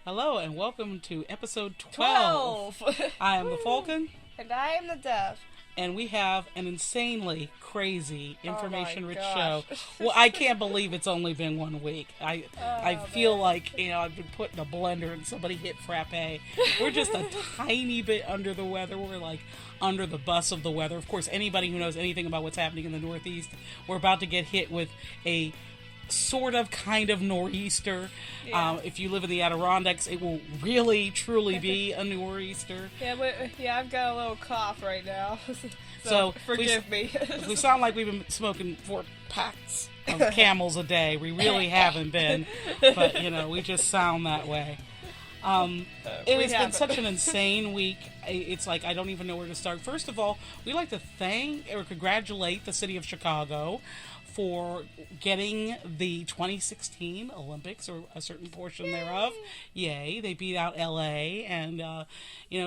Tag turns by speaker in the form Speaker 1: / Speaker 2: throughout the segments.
Speaker 1: Hello and welcome to episode 12. I am the Falcon.
Speaker 2: And I am the Dove.
Speaker 1: And we have an insanely crazy, information-rich show.
Speaker 2: gosh.
Speaker 1: Well, I can't believe it's only been 1 week. I feel like, I've been put in a blender and somebody hit frappe. We're just a tiny bit under the weather. We're like under the bus of the weather. Of course, anybody who knows anything about what's happening in the Northeast, we're about to get hit with a sort of kind of nor'easter.
Speaker 2: Yeah.
Speaker 1: If you live in the Adirondacks, it will really truly be a nor'easter.
Speaker 2: I've got a little cough right now.
Speaker 1: So
Speaker 2: forgive me.
Speaker 1: If we sound like we've been smoking 4 packs of Camels a day, we really haven't been, but we just sound that way. It has been such an insane week. It's like I don't even know where to start. First of all, we'd like to thank or congratulate the city of Chicago for getting the 2016 Olympics, or a certain portion thereof. Yay, they beat out LA, and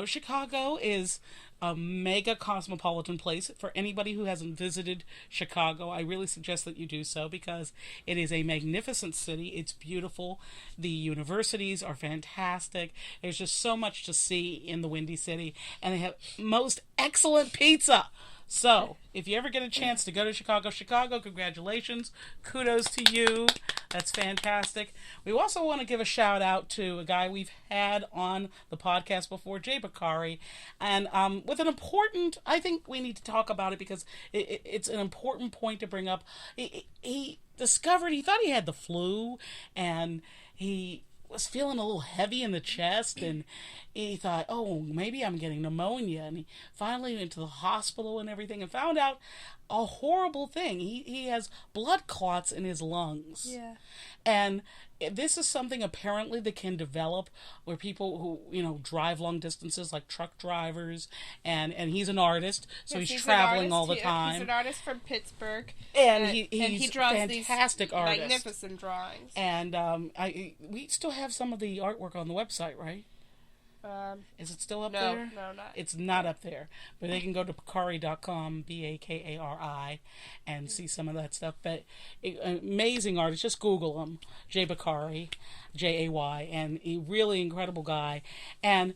Speaker 1: Chicago is a mega cosmopolitan place. For anybody who hasn't visited Chicago, I really suggest that you do so, because it is a magnificent city. It's beautiful. The universities are fantastic. There's just so much to see in the Windy City, and they have most excellent pizza. So, if you ever get a chance to go to Chicago, congratulations. Kudos to you. That's fantastic. We also want to give a shout out to a guy we've had on the podcast before, Jay Bakari. And with an important, I think we need to talk about it because it's an important point to bring up. He discovered, he thought he had the flu, and he was feeling a little heavy in the chest, and he thought, oh, maybe I'm getting pneumonia, and he finally went to the hospital and everything and found out a horrible thing. He has blood clots in his lungs.
Speaker 2: Yeah.
Speaker 1: And this is something apparently that can develop where people who, drive long distances, like truck drivers, and he's an artist, so
Speaker 2: Yes,
Speaker 1: he's traveling all the
Speaker 2: He's
Speaker 1: time.
Speaker 2: an artist from Pittsburgh.
Speaker 1: And
Speaker 2: he
Speaker 1: he's
Speaker 2: draws
Speaker 1: fantastic
Speaker 2: these
Speaker 1: artist.
Speaker 2: magnificent drawings.
Speaker 1: And we still have some of the artwork on the website, right? Is it still up there?
Speaker 2: No, not.
Speaker 1: It's not up there. But they can go to Bakari.com, Bakari, and see some of that stuff. But amazing artist. Just Google him. Jay Bakari, Jay, and a really incredible guy. And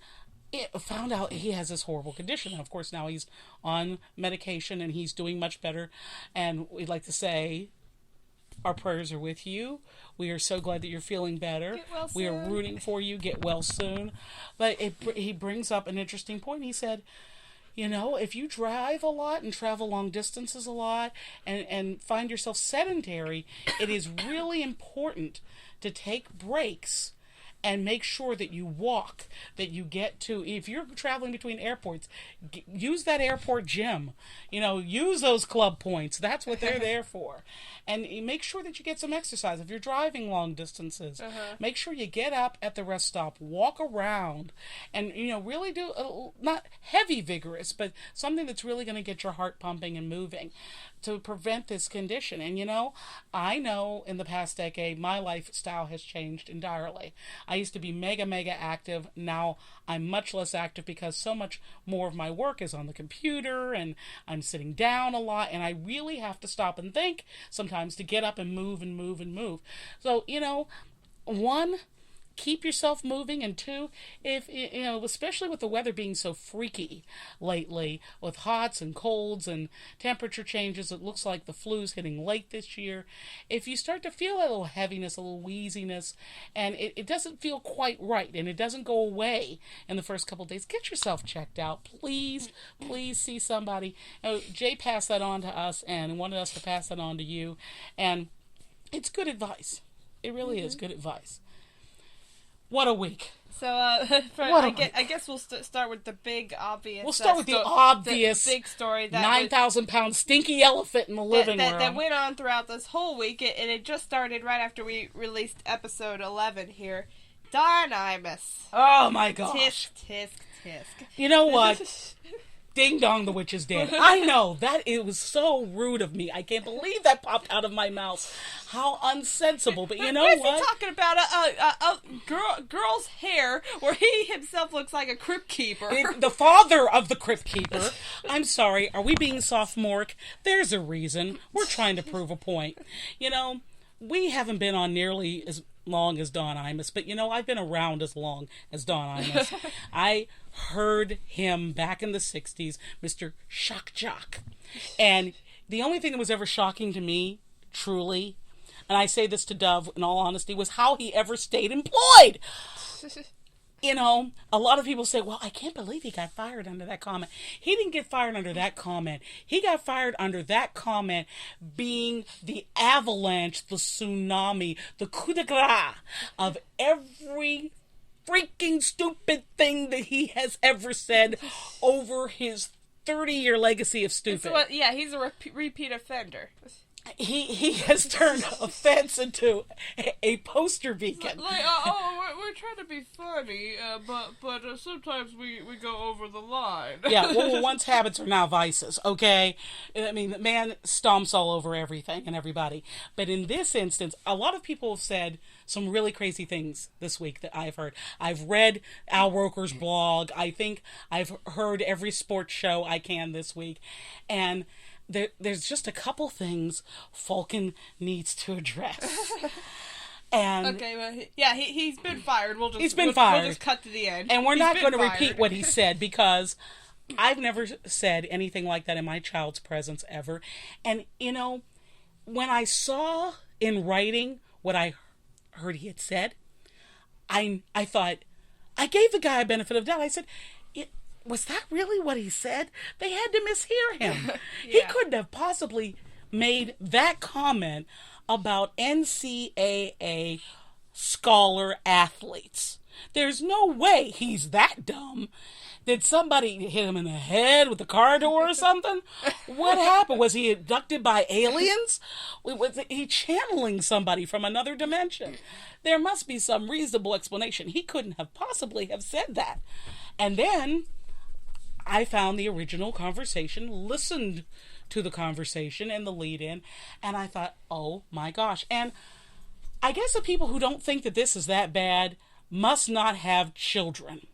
Speaker 1: found out he has this horrible condition. And of course, now he's on medication and he's doing much better. And we'd like to say, our prayers are with you. We are so glad that you're feeling better.
Speaker 2: Get well
Speaker 1: We are
Speaker 2: soon.
Speaker 1: rooting for you. Get well soon. But he brings up an interesting point. He said, if you drive a lot and travel long distances a lot and find yourself sedentary, it is really important to take breaks and make sure that you walk, that you get to, if you're traveling between airports, use that airport gym. Use those club points. That's what they're there for. And make sure that you get some exercise. If you're driving long distances, make sure you get up at the rest stop, walk around, and, really do, not heavy vigorous, but something that's really going to get your heart pumping and moving to prevent this condition. And, I know in the past decade, my lifestyle has changed entirely. I used to be mega active. Now I'm much less active because so much more of my work is on the computer and I'm sitting down a lot, and I really have to stop and think sometimes to get up and move and move and move. So, one, keep yourself moving, and two, if especially with the weather being so freaky lately, with hots and colds and temperature changes, it looks like the flu's hitting late this year. If you start to feel a little heaviness, a little wheeziness, and it doesn't feel quite right, and it doesn't go away in the first couple of days, get yourself checked out. Please see somebody. Jay passed that on to us and wanted us to pass that on to you, and it's good advice. It really is good advice. What a week.
Speaker 2: So, I guess we'll start with the big obvious.
Speaker 1: We'll start with the obvious,
Speaker 2: the big story that
Speaker 1: 9,000-pound stinky elephant in the living room.
Speaker 2: That went on throughout this whole week, and it just started right after we released episode 11 here. Don Imus.
Speaker 1: Oh my gosh.
Speaker 2: Tisk.
Speaker 1: You know what? Ding dong, the witch is dead. I know, it was so rude of me. I can't believe that popped out of my mouth. How unsensible. But you know what?
Speaker 2: What is he talking about? A girl's hair where he himself looks like a crypt keeper.
Speaker 1: The father of the crypt keeper. I'm sorry, are we being sophomoric? There's a reason. We're trying to prove a point. We haven't been on nearly as long as Don Imus, but I've been around as long as Don Imus. I heard him back in the 60s, Mr. Shock Jock. And the only thing that was ever shocking to me, truly, and I say this to Dove in all honesty, was how he ever stayed employed. A lot of people say, well, I can't believe he got fired under that comment. He didn't get fired under that comment. He got fired under that comment being the avalanche, the tsunami, the coup de grace of every freaking stupid thing that he has ever said over his 30-year legacy of stupid.
Speaker 2: He's a repeat offender.
Speaker 1: He has turned offense into a poster beacon.
Speaker 2: We're trying to be funny, but sometimes we go over the line.
Speaker 1: Yeah, well, once habits are now vices, okay? I mean, the man stomps all over everything and everybody. But in this instance, a lot of people have said some really crazy things this week that I've heard. I've read Al Roker's blog. I think I've heard every sports show I can this week. And there's just a couple things Falcon needs to address. And
Speaker 2: okay, well, he's been fired. We'll just cut to the end.
Speaker 1: And we're not going to repeat what he said because I've never said anything like that in my child's presence ever. And when I saw in writing what I heard he had said, I thought, I gave the guy a benefit of doubt. I said, was that really what he said? They had to mishear him. He couldn't have possibly made that comment about NCAA scholar athletes. There's no way he's that dumb. Did somebody hit him in the head with a car door or something? What happened? Was he abducted by aliens? Was he channeling somebody from another dimension? There must be some reasonable explanation. He couldn't have possibly have said that. And then I found the original conversation, listened to the conversation and the lead-in, and I thought, oh my gosh. And I guess the people who don't think that this is that bad must not have children.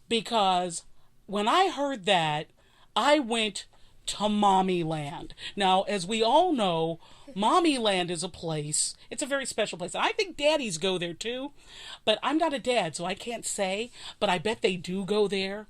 Speaker 1: Because when I heard that, I went to Mommy Land. Now, as we all know, Mommy Land is a place, it's a very special place. I think daddies go there too, but I'm not a dad, so I can't say, but I bet they do go there.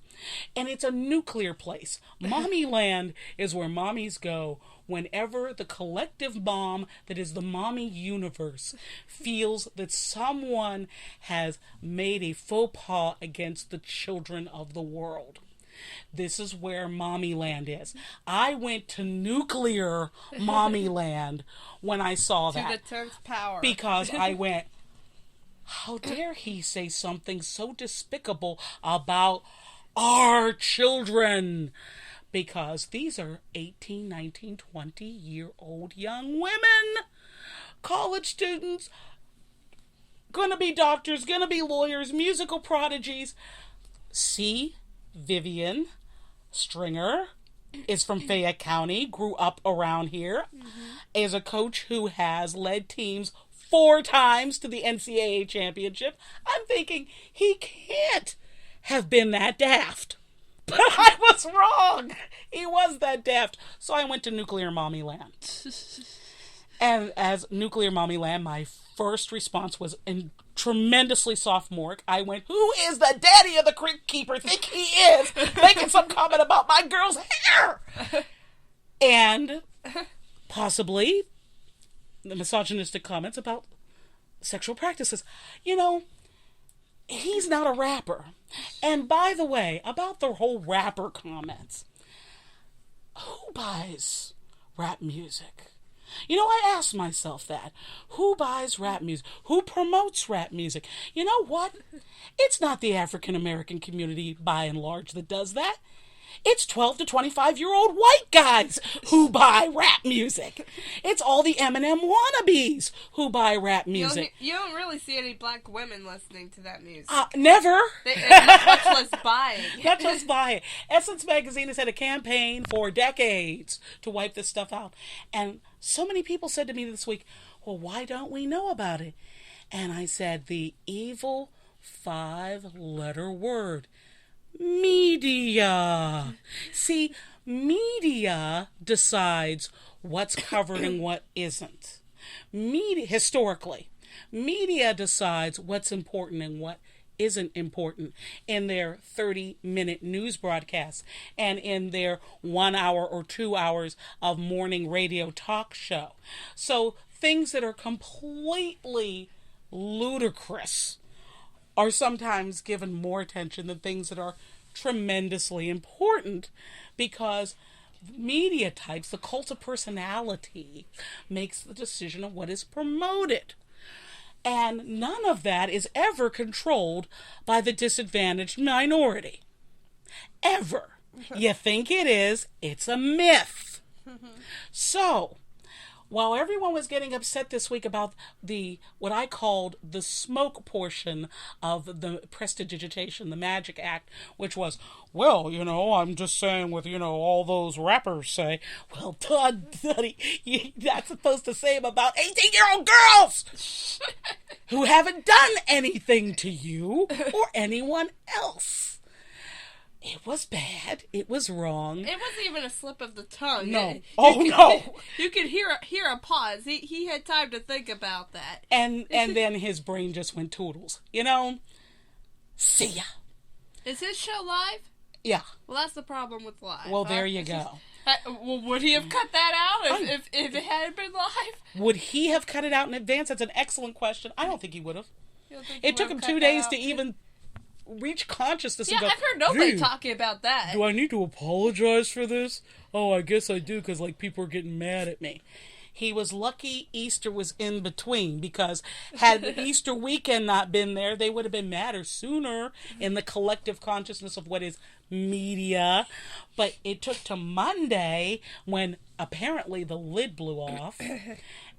Speaker 1: And it's a nuclear place. Mommy Land is where mommies go whenever the collective mom that is the mommy universe feels that someone has made a faux pas against the children of the world. This is where Mommy Land is. I went to nuclear Mommy Land when I saw that.
Speaker 2: To the 10th power.
Speaker 1: Because I went, how dare he say something so despicable about our children? Because these are 18, 19, 20-year-old young women. College students. Gonna be doctors, gonna be lawyers, musical prodigies. See, Vivian Stringer is from Fayette County, grew up around here, is a coach who has led teams 4 times to the NCAA championship. I'm thinking he can't have been that daft. But I was wrong. He was that daft. So I went to Nuclear Mommy Land. And as Nuclear Mommy Land, my first response was tremendously sophomoric. I went, who is the daddy of the creek keeper think he is? Making some comment about my girl's hair. And possibly the misogynistic comments about sexual practices. He's not a rapper. And by the way, about the whole rapper comments, who buys rap music? I asked myself that. Who buys rap music? Who promotes rap music? You know what? It's not the African American community by and large that does that. It's 12 to 25-year-old white guys who buy rap music. It's all the Eminem wannabes who buy rap music.
Speaker 2: You don't really see any black women listening to that music.
Speaker 1: Never.
Speaker 2: Much less buying.
Speaker 1: Much less buying. Essence Magazine has had a campaign for decades to wipe this stuff out. And so many people said to me this week, well, why don't we know about it? And I said, the evil 5-letter word. Media. See, media decides what's covered and what isn't. Media, historically. Media decides what's important and what isn't important in their 30-minute news broadcasts and in their 1 hour or 2 hours of morning radio talk show. So things that are completely ludicrous are sometimes given more attention than things that are tremendously important, because media types, the cult of personality, makes the decision of what is promoted. And none of that is ever controlled by the disadvantaged minority. Ever. You think it is, it's a myth. So, while everyone was getting upset this week about what I called the smoke portion of the prestidigitation, the Magic Act, which was, well, I'm just saying with, all those rappers say, well, Daddy, you're not supposed to say them about 18-year-old girls who haven't done anything to you or anyone else. It was bad. It was wrong.
Speaker 2: It wasn't even a slip of the tongue.
Speaker 1: No.
Speaker 2: No. You could hear a pause. He had time to think about that.
Speaker 1: And then his brain just went toodles. See ya.
Speaker 2: Is his show live?
Speaker 1: Yeah.
Speaker 2: Well, that's the problem with live.
Speaker 1: Well, there you go.
Speaker 2: Well, would he have cut that out if it had been live?
Speaker 1: Would he have cut it out in advance? That's an excellent question. I don't think he would have. It took him 2 days to even reach consciousness.
Speaker 2: Yeah,
Speaker 1: and go,
Speaker 2: I've heard nobody talking about that.
Speaker 1: Do I need to apologize for this? Oh, I guess I do, because people are getting mad at me. He was lucky Easter was in between, because had the Easter weekend not been there, they would have been madder sooner in the collective consciousness of what is media. But it took to Monday when apparently the lid blew off.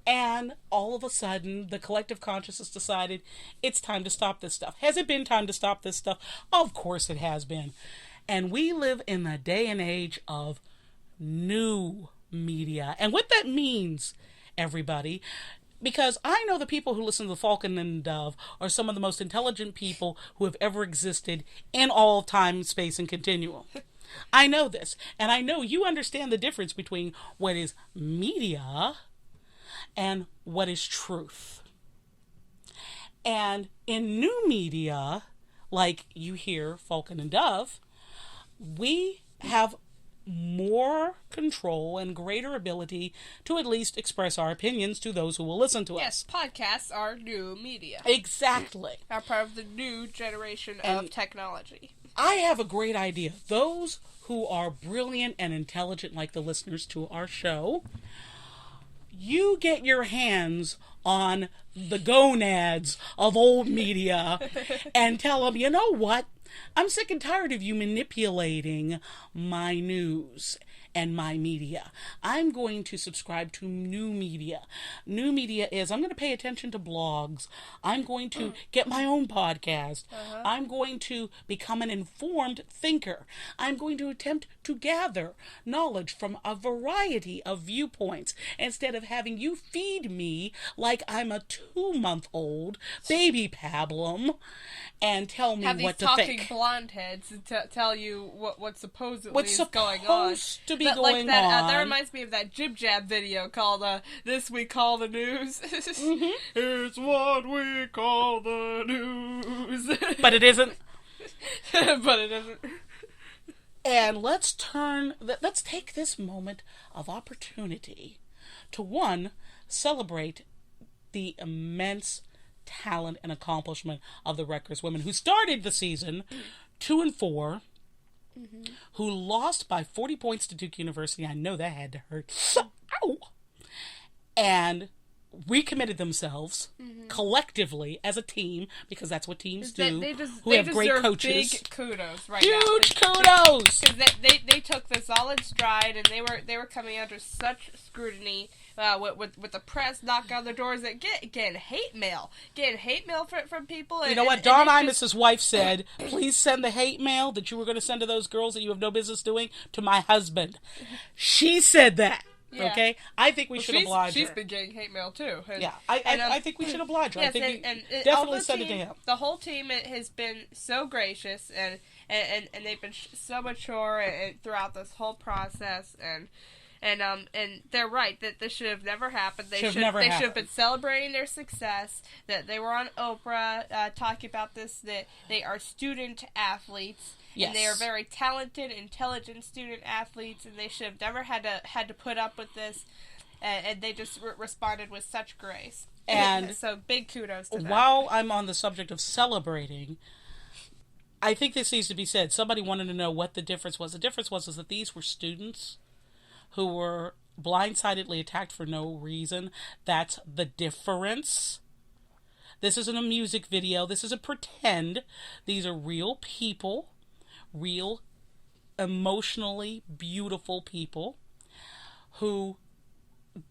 Speaker 1: And all of a sudden, the collective consciousness decided it's time to stop this stuff. Has it been time to stop this stuff? Of course it has been. And we live in the day and age of new media. And what that means, everybody, because I know the people who listen to the Falcon and Dove are some of the most intelligent people who have ever existed in all time, space, and continuum. I know this. And I know you understand the difference between what is media and what is truth. And in new media, like you hear Falcon and Dove, we have more control and greater ability to at least express our opinions to those who will listen to us.
Speaker 2: Yes, podcasts are new media.
Speaker 1: Exactly.
Speaker 2: Are part of the new generation of technology.
Speaker 1: I have a great idea. Those who are brilliant and intelligent, like the listeners to our show, you get your hands on the gonads of old media and tell them, you know what? I'm sick and tired of you manipulating my news and my media. I'm going to subscribe to new media. New media is, I'm going to pay attention to blogs. I'm going to get my own podcast. I'm going to become an informed thinker. I'm going to attempt to gather knowledge from a variety of viewpoints instead of having you feed me like I'm a 2-month-old baby pablum and tell me what to think.
Speaker 2: Have these talking blonde heads tell you what supposedly is going on.
Speaker 1: What's supposed to be going on.
Speaker 2: That reminds me of that Jib Jab video called This We Call the News.
Speaker 1: Mm-hmm.
Speaker 2: It's what we call the news.
Speaker 1: But it isn't.
Speaker 2: But it isn't.
Speaker 1: And let's take this moment of opportunity to, one, celebrate the immense talent and accomplishment of the Rutgers women who started the season 2-4, who lost by 40 points to Duke University. I know that had to hurt. Ow! And recommitted themselves collectively as a team, because that's what teams do. They have great coaches.
Speaker 2: Big kudos right
Speaker 1: Huge
Speaker 2: now.
Speaker 1: kudos!
Speaker 2: Because they took this all in stride, and they were coming under such scrutiny with the press knocking on their doors, and getting hate mail from people. And,
Speaker 1: you know what? Don Imus' wife said, please send the hate mail that you were going to send to those girls that you have no business doing to my husband. She said that. Yeah. Okay? I think we should oblige her.
Speaker 2: She's been getting hate mail too.
Speaker 1: Yeah, I think we should oblige her.
Speaker 2: Yes,
Speaker 1: I think
Speaker 2: and
Speaker 1: definitely send it to him.
Speaker 2: The whole team has been so gracious, and they've been so mature throughout this whole process, and And they're right that this should have never happened. They should have been celebrating their success. That they were on Oprah talking about this. That they are student athletes. Yes. And they are very talented, intelligent student athletes, and they should have never had to put up with this. And they just responded with such grace.
Speaker 1: And
Speaker 2: so big kudos to them.
Speaker 1: While I'm on the subject of celebrating, I think this needs to be said. Somebody wanted to know what the difference was. The difference was that these were students who were blindsidedly attacked for no reason. That's the difference. This isn't a music video. This isn't pretend. These are real people, real emotionally beautiful people who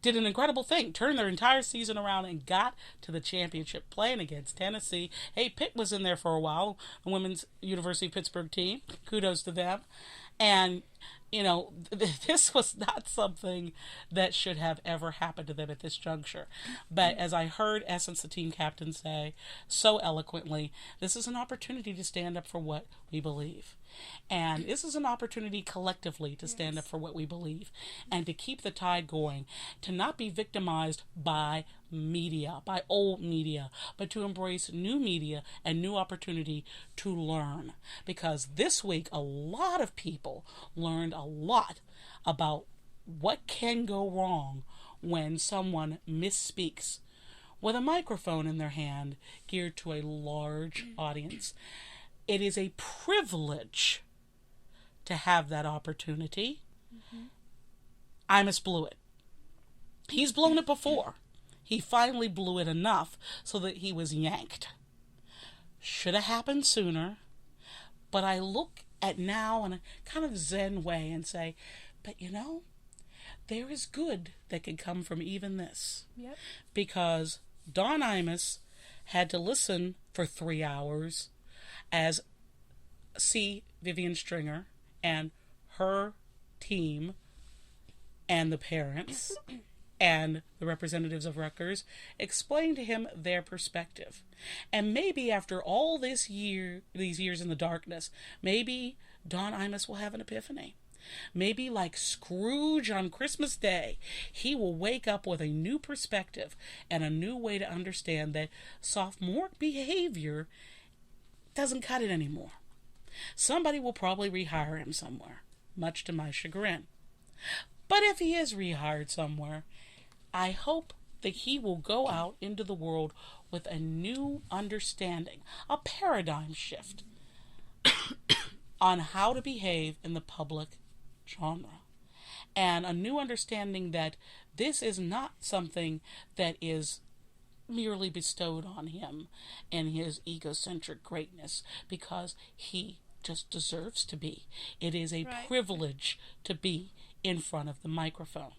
Speaker 1: did an incredible thing, turned their entire season around and got to the championship playing against Tennessee. Hey, Pitt was in there for a while, the women's University of Pittsburgh team. Kudos to them. And, you know, this was not something that should have ever happened to them at this juncture. But as I heard Essence, the team captain, say so eloquently, this is an opportunity to stand up for what we believe. And this is an opportunity collectively to stand up for what we believe and to keep the tide going, to not be victimized by media, by old media, but to embrace new media and new opportunity to learn. Because this week, a lot of people learned a lot about what can go wrong when someone misspeaks with a microphone in their hand geared to a large audience. It is a privilege to have that opportunity. Imus blew it. He's blown it before. He finally blew it enough so that he was yanked. Should have happened sooner, but I look at now in a kind of Zen way and say, but you know, there is good that can come from even this.
Speaker 2: Yep.
Speaker 1: Because Don Imus had to listen for 3 hours as Vivian Stringer and her team and the parents and the representatives of Rutgers explained to him their perspective. And maybe after all these years in the darkness, maybe Don Imus will have an epiphany. Maybe like Scrooge on Christmas Day, he will wake up with a new perspective and a new way to understand that sophomore behavior doesn't cut it anymore. Somebody will probably rehire him somewhere, much to my chagrin. But if he is rehired somewhere, I hope that he will go out into the world with a new understanding, a paradigm shift on how to behave in the public genre, and a new understanding that this is not something that is merely bestowed on him and his egocentric greatness because he just deserves to be. It is a privilege to be in front of the microphone.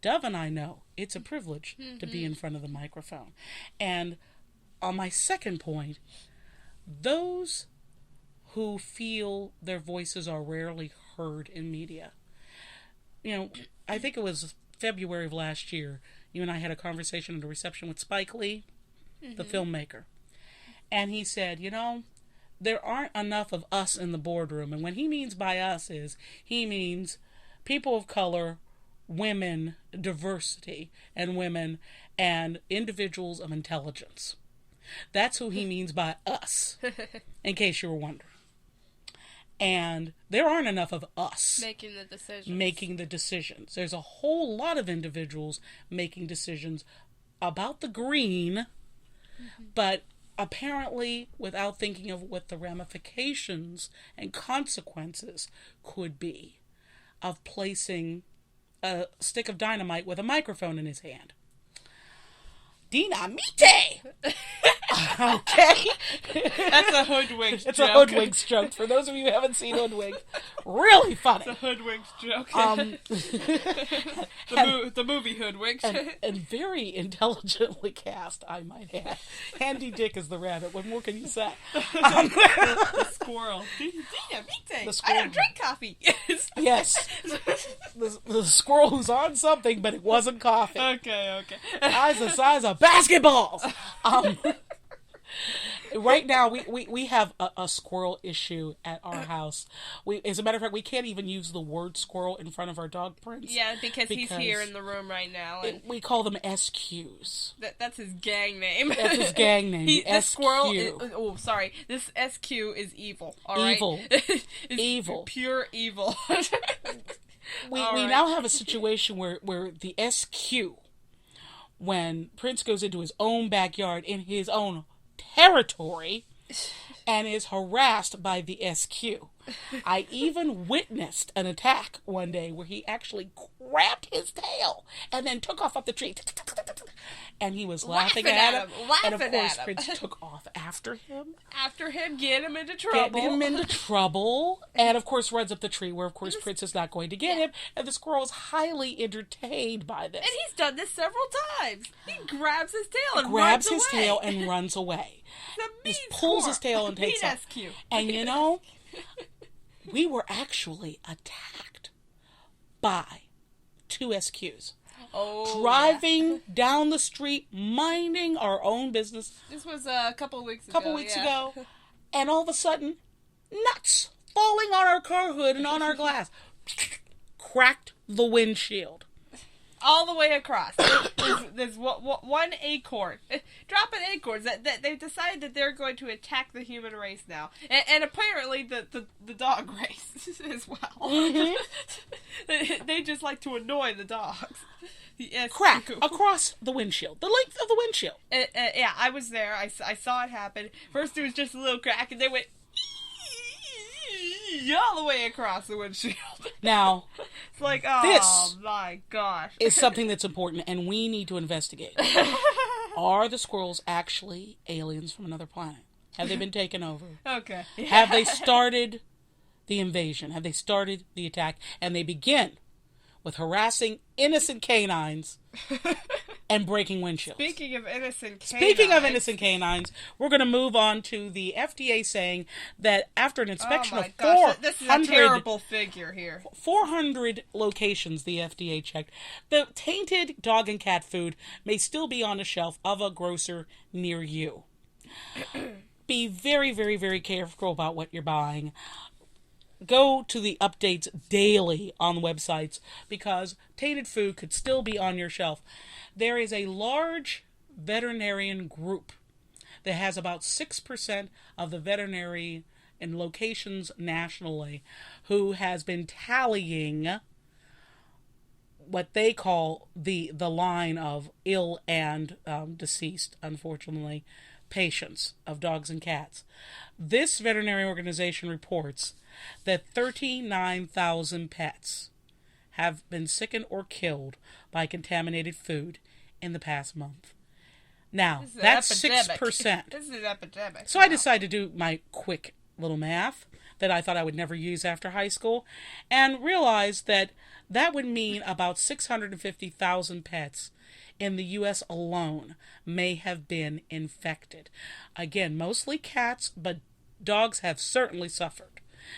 Speaker 1: Dove and I know it's a privilege to be in front of the microphone. And on my second point, those who feel their voices are rarely heard in media. You know, I think it was February of last year, you and I had a conversation at a reception with Spike Lee, the filmmaker. And he said, you know, there aren't enough of us in the boardroom. And what he means by us is, he means people of color, women, diversity, and women, and individuals of intelligence. That's who he means by us, in case you were wondering. And there aren't enough of us
Speaker 2: making the decisions.
Speaker 1: There's a whole lot of individuals making decisions about the green, but apparently without thinking of what the ramifications and consequences could be of placing a stick of dynamite with a microphone in his hand. Dynamite! Okay.
Speaker 2: That's a hoodwinked joke.
Speaker 1: It's a hoodwinked joke. For those of you who haven't seen Hoodwinked, really funny.
Speaker 2: It's a hoodwinked joke. The movie Hoodwinked.
Speaker 1: And very intelligently cast, I might add. Handy Dick is the rabbit. What more can you say?
Speaker 2: The squirrel.
Speaker 1: The squirrel.
Speaker 2: I don't drink coffee.
Speaker 1: Yes. The squirrel who's on something, but it wasn't coffee.
Speaker 2: Okay.
Speaker 1: Eyes the size of basketballs. right now, we have a squirrel issue at our house. As a matter of fact, we can't even use the word squirrel in front of our dog Prince.
Speaker 2: Yeah, because he's here in the room right now. And
Speaker 1: we call them SQs.
Speaker 2: That's his gang name.
Speaker 1: That's his gang name.
Speaker 2: This squirrel. Sorry. This SQ is evil. All right.
Speaker 1: Evil.
Speaker 2: Pure evil.
Speaker 1: We now have a situation where the SQ, when Prince goes into his own backyard in his own territory and is harassed by the SQ. I even witnessed an attack one day where he actually grabbed his tail and then took off up the tree. And he was laughing at him. And of course, Prince took off after him.
Speaker 2: Get him into trouble.
Speaker 1: And of course, runs up the tree where, of course, Prince is not going to get him. And the squirrel is highly entertained by this.
Speaker 2: And he's done this several times. He grabs his tail and
Speaker 1: runs away.
Speaker 2: He
Speaker 1: pulls his tail and takes off. And you know, we were actually attacked by 2 SQs. Driving down the street, minding our own business.
Speaker 2: This was a couple of weeks ago.
Speaker 1: And all of a sudden, nuts falling on our car hood and on our glass. Cracked the windshield.
Speaker 2: All the way across. There's one acorn. Dropping acorns. That they've decided that they're going to attack the human race now. And apparently the dog race as well.
Speaker 1: Mm-hmm.
Speaker 2: They just like to annoy the dogs.
Speaker 1: Crack across the windshield. The length of the windshield.
Speaker 2: Yeah, I was there. I saw it happen. First it was just a little crack and they went all the way across the windshield.
Speaker 1: Now,
Speaker 2: it's like, oh my gosh.
Speaker 1: Is something that's important and we need to investigate. Are the squirrels actually aliens from another planet? Have they been taken over?
Speaker 2: Okay. Yeah.
Speaker 1: Have they started the invasion? Have they started the attack? And they begin with harassing innocent canines and breaking windshields.
Speaker 2: Speaking of innocent
Speaker 1: canines, we're going to move on to the FDA saying that after an inspection of 400...
Speaker 2: This is a terrible figure here.
Speaker 1: 400 locations the FDA checked. The tainted dog and cat food may still be on a shelf of a grocer near you. Be very, very, very careful about what you're buying. Go to the updates daily on websites because tainted food could still be on your shelf. There is a large veterinarian group that has about 6% of the veterinary and locations nationally who has been tallying what they call the line of ill and deceased, unfortunately, patients of dogs and cats. This veterinary organization reports that 39,000 pets have been sickened or killed by contaminated food in the past month. Now, that's 6%.
Speaker 2: This is an epidemic.
Speaker 1: So I decided to do my quick little math that I thought I would never use after high school and realized that would mean about 650,000 pets in the U.S. alone may have been infected. Again, mostly cats, but dogs have certainly suffered.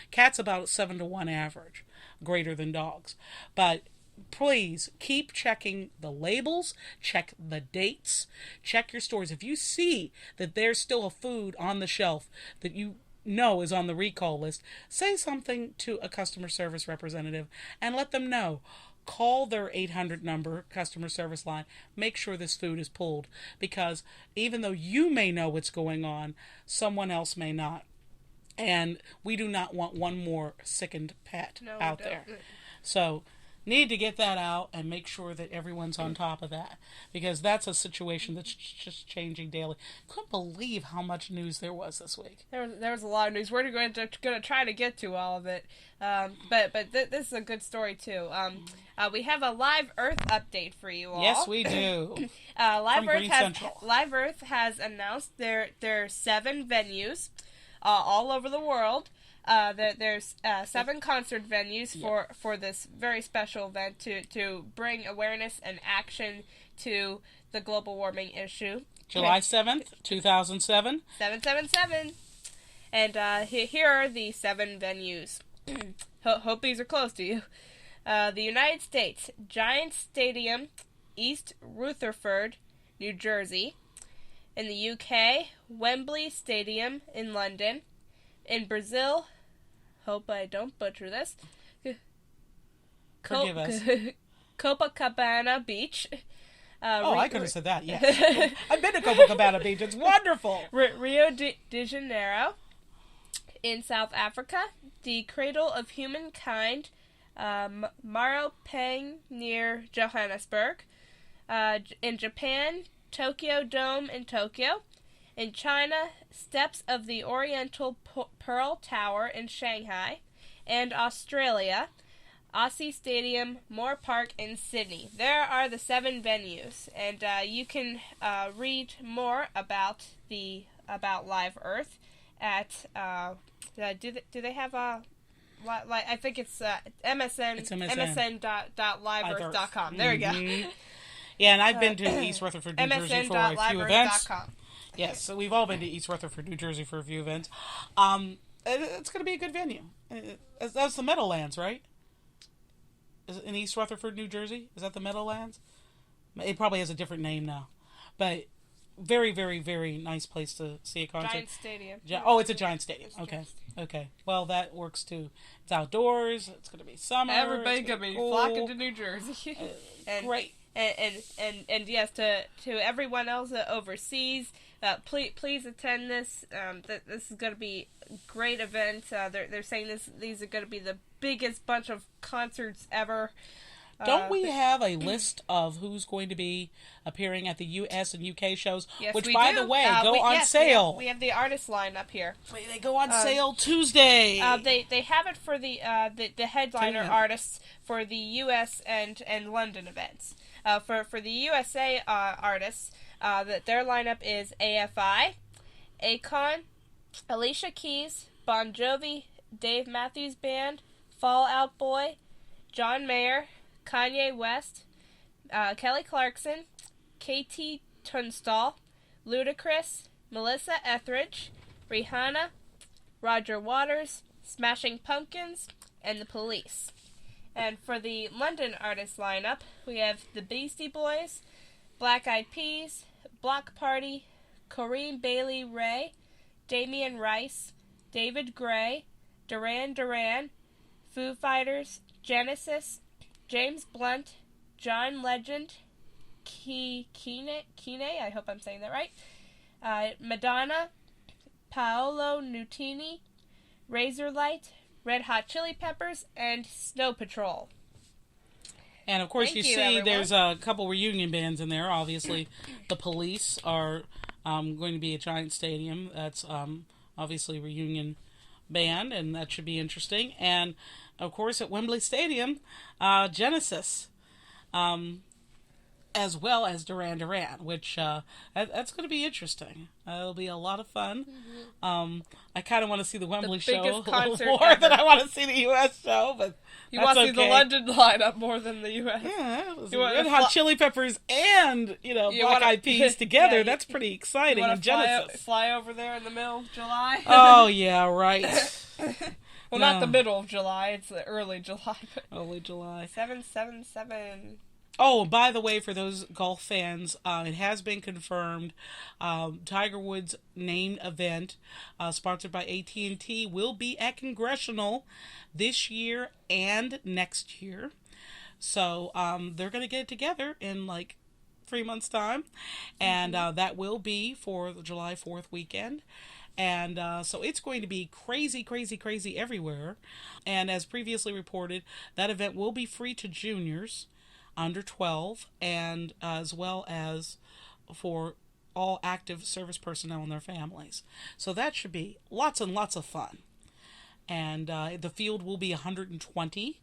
Speaker 1: Cats about 7-to-1 average, greater than dogs. But please keep checking the labels, check the dates, check your stores. If you see that there's still a food on the shelf that you know is on the recall list, say something to a customer service representative and let them know. Call their 800 number customer service line. Make sure this food is pulled because even though you may know what's going on, someone else may not. And we do not want one more sickened pet out there. So, need to get that out and make sure that everyone's on top of that. Because that's a situation that's just changing daily. Couldn't believe how much news there was this week.
Speaker 2: There was a lot of news. We're going to try to get to all of it. But this is a good story, too. We have a Live Earth update for you all.
Speaker 1: Yes, we do.
Speaker 2: Live Earth has announced their 7 venues all over the world. There's 7 concert venues for this very special event to bring awareness and action to the global warming issue.
Speaker 1: July 7th, 2007.
Speaker 2: 777. And here are the 7 venues. Hope these are close to you. The United States, Giant Stadium, East Rutherford, New Jersey. In the UK, Wembley Stadium in London. In Brazil, hope I don't butcher this,
Speaker 1: Forgive us.
Speaker 2: Copacabana Beach.
Speaker 1: I could have said that, yes. I've been to Copacabana Beach. It's wonderful.
Speaker 2: Rio de Janeiro. In South Africa, the Cradle of Humankind, Maropeng near Johannesburg. In Japan, Tokyo Dome in Tokyo. In China, Steps of the Oriental Pearl Tower in Shanghai. And Australia, Aussie Stadium, Moore Park in Sydney. There are the 7 venues, and you can read more about Live Earth at do they have a I think it's MSN. It's msn.liveearth.com. There we go.
Speaker 1: Yeah, and I've been to East Rutherford, New Jersey for a few events. Yes, so we've all been to East Rutherford, New Jersey for a few events. It's going to be a good venue. That's the Meadowlands, right? Is it in East Rutherford, New Jersey? Is that the Meadowlands? It probably has a different name now. But very, very, very nice place to see a concert.
Speaker 2: Giant stadium.
Speaker 1: It's a giant stadium. Okay. Well, that works too. It's outdoors. It's going to be summer.
Speaker 2: Everybody's going to be flocking to New Jersey.
Speaker 1: Great.
Speaker 2: And yes, to everyone else overseas, please attend this. This is going to be a great event. They're saying these are going to be the biggest bunch of concerts ever.
Speaker 1: Don't we have a list of who's going to be appearing at the U.S. and U.K. shows?
Speaker 2: Yes,
Speaker 1: which,
Speaker 2: we
Speaker 1: by
Speaker 2: do.
Speaker 1: the way, go on sale.
Speaker 2: We have the artist line up here.
Speaker 1: They go on sale Tuesday.
Speaker 2: They have it for the headliner artists for the U.S. and London events. For the USA artists, their lineup is AFI, Akon, Alicia Keys, Bon Jovi, Dave Matthews Band, Fall Out Boy, John Mayer, Kanye West, Kelly Clarkson, KT Tunstall, Ludacris, Melissa Etheridge, Rihanna, Roger Waters, Smashing Pumpkins, and The Police. And for the London artist lineup, we have the Beastie Boys, Black Eyed Peas, Block Party, Corinne Bailey Rae, Damien Rice, David Gray, Duran Duran, Foo Fighters, Genesis, James Blunt, John Legend, Kine, I hope I'm saying that right, Madonna, Paolo Nutini, Razorlight, Red Hot Chili Peppers, and Snow Patrol.
Speaker 1: And of course, you see everyone. There's a couple reunion bands in there. Obviously, The Police are going to be a giant stadium. That's obviously a reunion band, and that should be interesting. And of course, at Wembley Stadium, Genesis, as well as Duran Duran, which that's going to be interesting. It'll be a lot of fun. Mm-hmm. I kind of want to see the Wembley show a little more than I want to see the U.S. show, but
Speaker 2: you want to see the London lineup more than the U.S.
Speaker 1: Yeah, Red Hot Chili Peppers and Black Eyed Peas together. That's pretty exciting.
Speaker 2: You
Speaker 1: want to
Speaker 2: fly over there in the middle of July?
Speaker 1: Oh yeah, right.
Speaker 2: Well, not the middle of July. It's the early July.
Speaker 1: Early July.
Speaker 2: 777.
Speaker 1: Oh, by the way, for those golf fans, it has been confirmed. Tiger Woods' named event, sponsored by AT&T, will be at Congressional this year and next year. So they're going to get it together in 3 months' time, and that will be for the July 4th weekend. And so it's going to be crazy, crazy, crazy everywhere. And as previously reported, that event will be free to juniors under 12, and as well as for all active service personnel and their families. So that should be lots and lots of fun. And the field will be 120.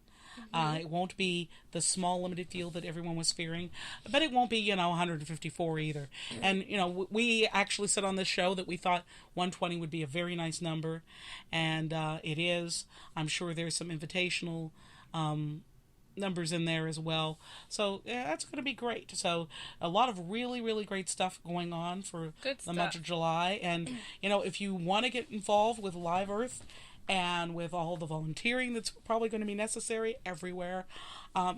Speaker 1: It won't be the small limited field that everyone was fearing, but it won't be 154 either. And we actually said on this show that we thought 120 would be a very nice number, and it is. I'm sure there's some invitational numbers in there as well. So yeah, that's going to be great. So a lot of really, really great stuff going on for the month of July. And if you want to get involved with Live Earth and with all the volunteering that's probably going to be necessary everywhere,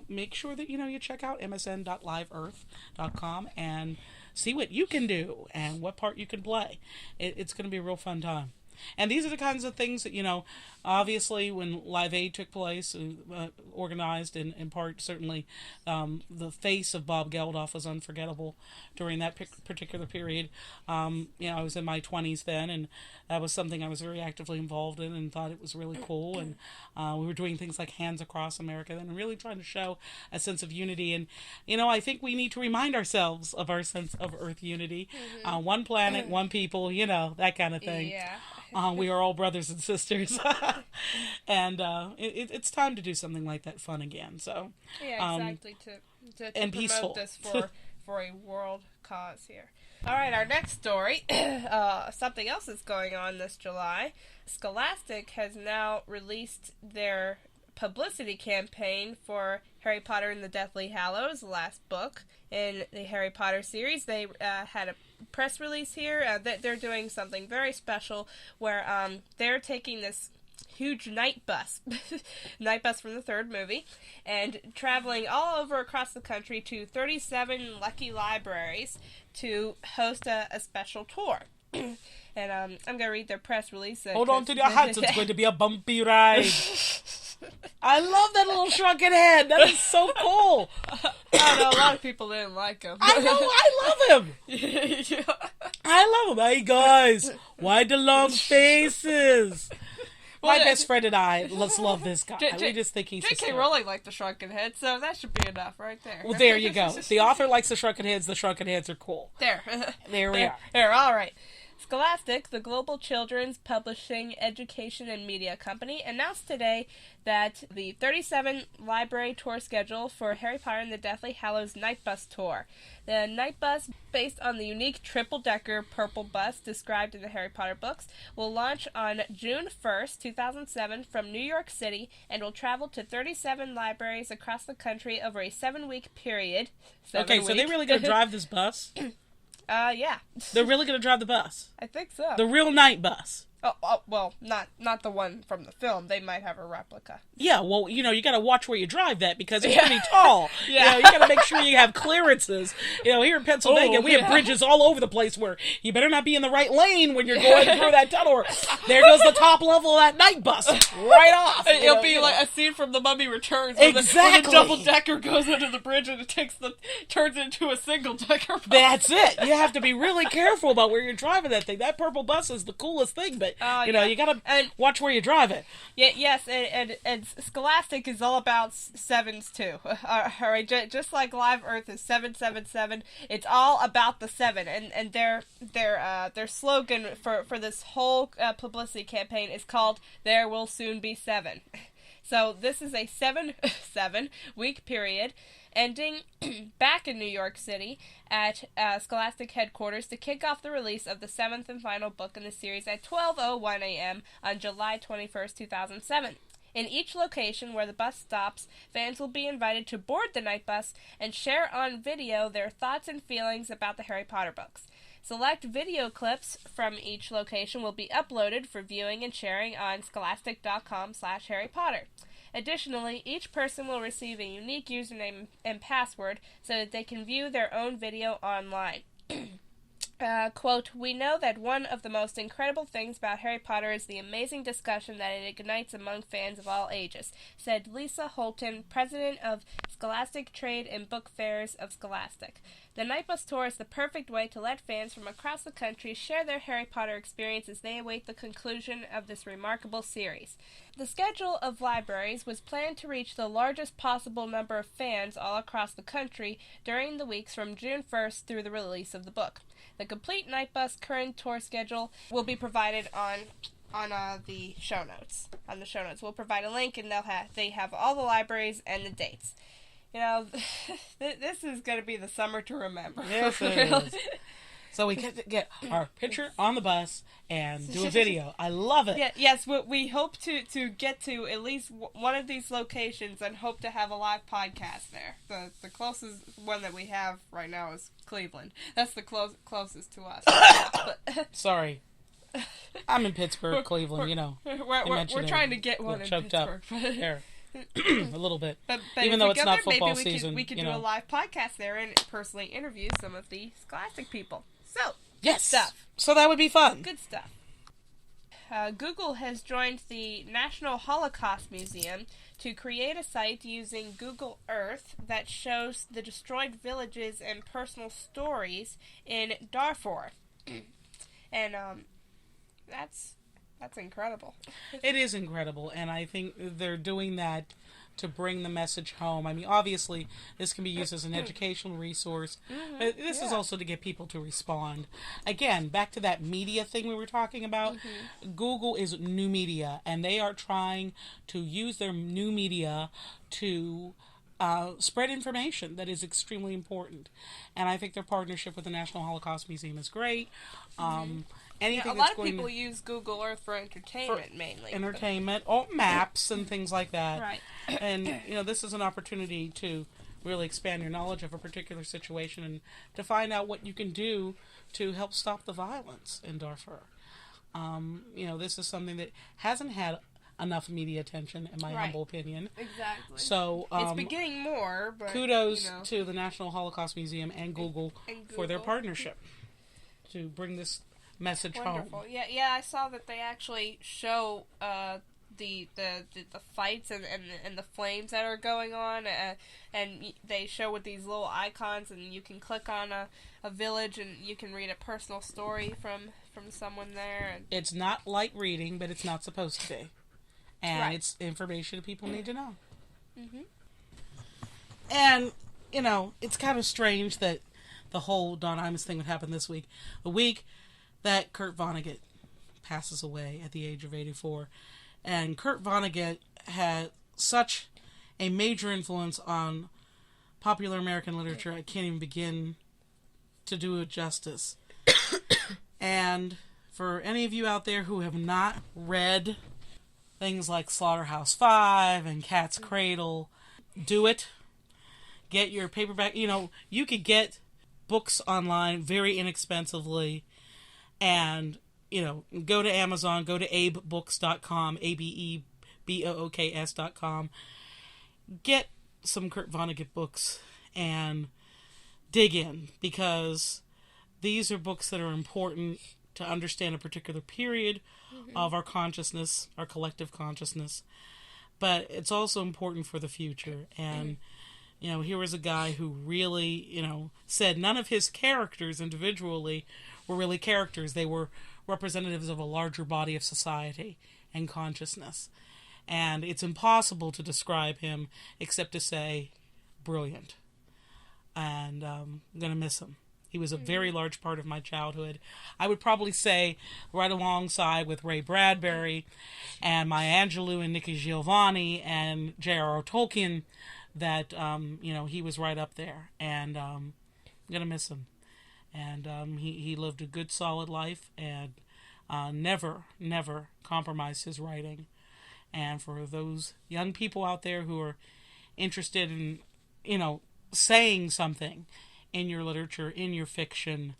Speaker 1: make sure that you check out msn.liveearth.com and see what you can do and what part you can play. It's going to be a real fun time. And these are the kinds of things that, obviously when Live Aid took place, organized in part, certainly the face of Bob Geldof was unforgettable during that particular period. I was in my 20s then, and that was something I was very actively involved in and thought it was really cool. And we were doing things like Hands Across America then, and really trying to show a sense of unity. And, I think we need to remind ourselves of our sense of Earth unity. One planet, one people, that kind of thing.
Speaker 2: Yeah.
Speaker 1: We are all brothers and sisters. And it's time to do something like that fun again. So
Speaker 2: yeah, exactly. To
Speaker 1: and
Speaker 2: promote
Speaker 1: peaceful.
Speaker 2: This for a world cause here. All right, our next story. Something else is going on this July. Scholastic has now released their publicity campaign for Harry Potter and the Deathly Hallows, the last book in the Harry Potter series. They had a press release here that they're doing something very special where they're taking this huge night bus from the third movie, and traveling all over across the country to 37 lucky libraries to host a special tour. And I'm going to read their press release.
Speaker 1: Hold on to your hats, it's going to be a bumpy ride. I love that little shrunken head. That is so cool.
Speaker 2: I know a lot of people didn't like him.
Speaker 1: I know, I love him.
Speaker 2: Yeah.
Speaker 1: I love him. Hey guys, why the long faces? My best friend and I love this guy. We just think he's
Speaker 2: J.K. Rowling liked the shrunken head, so that should be enough right there.
Speaker 1: Well, there you go. If the author likes the shrunken heads are cool.
Speaker 2: There
Speaker 1: we are.
Speaker 2: There, all right. Scholastic, the global children's publishing, education, and media company, announced today that the 37 library tour schedule for Harry Potter and the Deathly Hallows Night Bus tour. The Night Bus, based on the unique triple-decker purple bus described in the Harry Potter books, will launch on June 1st, 2007 from New York City and will travel to 37 libraries across the country over a 7-week period.
Speaker 1: So they're really going to drive this bus?
Speaker 2: Yeah.
Speaker 1: They're really going to drive the bus?
Speaker 2: I think so.
Speaker 1: The real night bus?
Speaker 2: Oh, well, not the one from the film. They might have a replica.
Speaker 1: Yeah, well, you got to watch where you drive that because it's pretty tall. Yeah. You got to make sure you have clearances. Here in Pennsylvania, we have bridges all over the place where you better not be in the right lane when you're going through that tunnel. Or there goes the top level of that night bus right off.
Speaker 2: It'll be like a scene from The Mummy Returns.
Speaker 1: Exactly.
Speaker 2: Where the double-decker goes under the bridge and it turns into a single-decker bus.
Speaker 1: That's it. You have to be really careful about where you're driving that thing. That purple bus is the coolest thing, but you gotta watch where you drive it.
Speaker 2: Yeah, yes, and Scholastic is all about sevens too. All right, just like Live Earth is 777, it's all about the 7. And their slogan for this whole publicity campaign is called "There Will Soon Be 7." So this is a 7-week period, ending back in New York City at Scholastic headquarters to kick off the release of the 7th and final book in the series at 12:01 a.m. on July 21st, 2007. In each location where the bus stops, fans will be invited to board the night bus and share on video their thoughts and feelings about the Harry Potter books. Select video clips from each location will be uploaded for viewing and sharing on scholastic.com/Harry Potter. Additionally, each person will receive a unique username and password so that they can view their own video online. Quote, "We know that one of the most incredible things about Harry Potter is the amazing discussion that it ignites among fans of all ages," said Lisa Holton, president of Scholastic Trade and Book Fairs of Scholastic. The Night Bus Tour is the perfect way to let fans from across the country share their Harry Potter experience as they await the conclusion of this remarkable series. The schedule of libraries was planned to reach the largest possible number of fans all across the country during the weeks from June 1st through the release of the book. The complete Night Bus current tour schedule will be provided on the show notes. On the show notes, we'll provide a link, and they have all the libraries and the dates. This is going to be the summer to remember.
Speaker 1: Yes, it is. So we get our picture on the bus and do a video. I love it.
Speaker 2: Yeah, yes, we hope to get to at least one of these locations and hope to have a live podcast there. The closest one that we have right now is Cleveland. That's the closest to us.
Speaker 1: Sorry. I'm in Pittsburgh, Cleveland,
Speaker 2: We're trying to get one in Pittsburgh.
Speaker 1: There. a little bit. But even though it's not football season.
Speaker 2: We could do a live podcast there and personally interview some of the Scholastic people. So,
Speaker 1: yes.
Speaker 2: Stuff.
Speaker 1: So that would be fun.
Speaker 2: Good stuff. Google has joined the National Holocaust Museum to create a site using Google Earth that shows the destroyed villages and personal stories in Darfur. And that's incredible.
Speaker 1: It is incredible, and I think they're doing that to bring the message home. I mean, obviously, this can be used as an educational resource, but this is also to get people to respond. Again, back to that media thing we were talking about. Google is new media, and they are trying to use their new media to spread information that is extremely important. And I think their partnership with the National Holocaust Museum is great. Anything
Speaker 2: a lot of people use Google Earth for entertainment, mainly.
Speaker 1: Entertainment, or maps and things like that.
Speaker 2: Right.
Speaker 1: And, this is an opportunity to really expand your knowledge of a particular situation and to find out what you can do to help stop the violence in Darfur. This is something that hasn't had enough media attention, in my humble opinion.
Speaker 2: Exactly.
Speaker 1: So,
Speaker 2: it's beginning more, but
Speaker 1: kudos to the National Holocaust Museum and Google for their partnership to bring this message
Speaker 2: Wonderful.
Speaker 1: home.
Speaker 2: Yeah, I saw that they actually show the fights and the flames that are going on, and they show with these little icons, and you can click on a village and you can read a personal story from someone there. And
Speaker 1: it's not light reading, but it's not supposed to be, and it's information people need to know. And it's kind of strange that the whole Don Imus thing would happen this week, the week that Kurt Vonnegut passes away at the age of 84. And Kurt Vonnegut had such a major influence on popular American literature, I can't even begin to do it justice. And for any of you out there who have not read things like Slaughterhouse-Five and Cat's Cradle, do it. Get your paperback. You could get books online very inexpensively. And, go to Amazon, go to abebooks.com, ABEBOOKS.com. Get some Kurt Vonnegut books and dig in, because these are books that are important to understand a particular period of our consciousness, our collective consciousness. But it's also important for the future. And, here was a guy who really, said none of his characters individually were really characters. They were representatives of a larger body of society and consciousness. And it's impossible to describe him except to say brilliant. And I'm going to miss him. He was a very large part of my childhood. I would probably say right alongside with Ray Bradbury and Maya Angelou and Nikki Giovanni and J.R.R. Tolkien that, he was right up there. And I'm going to miss him. And he lived a good, solid life and never compromised his writing. And for those young people out there who are interested in, saying something in your literature, in your fiction,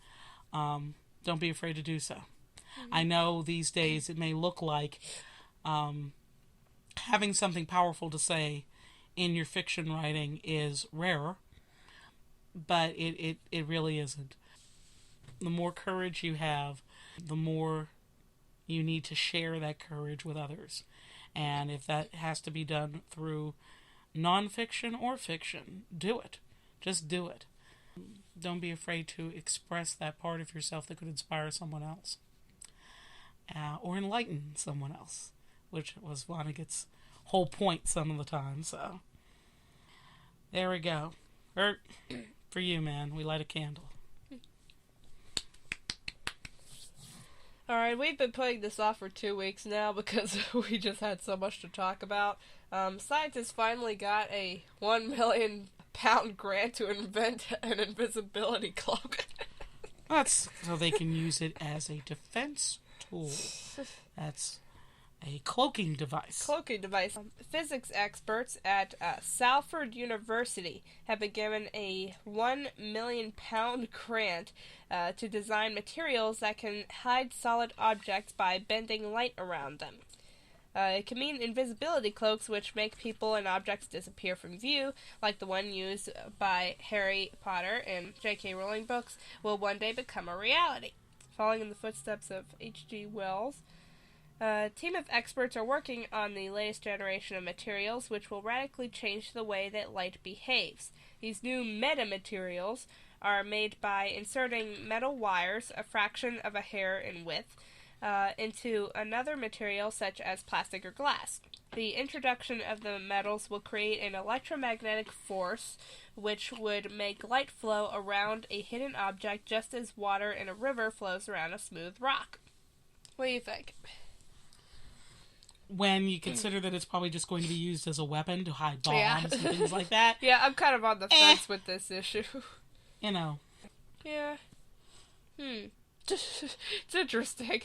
Speaker 1: don't be afraid to do so. I know these days it may look like having something powerful to say in your fiction writing is rarer, but it really isn't. The more courage you have, the more you need to share that courage with others. And if that has to be done through nonfiction or fiction, do it. Just do it. Don't be afraid to express that part of yourself that could inspire someone else. Or enlighten someone else, which was Vonnegut's whole point some of the time. So, there we go. Ert, for you, man, we light a candle.
Speaker 2: Alright, we've been putting this off for 2 weeks now because we just had so much to talk about. Scientists finally got a £1 million grant to invent an invisibility cloak.
Speaker 1: That's so they can use it as a defense tool. That's a cloaking device.
Speaker 2: Physics experts at Salford University have been given a £1 million grant to design materials that can hide solid objects by bending light around them. It can mean invisibility cloaks, which make people and objects disappear from view, like the one used by Harry Potter and J.K. Rowling books, will one day become a reality. Following in the footsteps of H.G. Wells, a team of experts are working on the latest generation of materials, which will radically change the way that light behaves. These new metamaterials are made by inserting metal wires, a fraction of a hair in width, into another material such as plastic or glass. The introduction of the metals will create an electromagnetic force which would make light flow around a hidden object just as water in a river flows around a smooth rock. What do you think?
Speaker 1: When you consider that it's probably just going to be used as a weapon to hide bombs and things like that.
Speaker 2: Yeah, I'm kind of on the fence with this issue.
Speaker 1: You know.
Speaker 2: Yeah. It's interesting.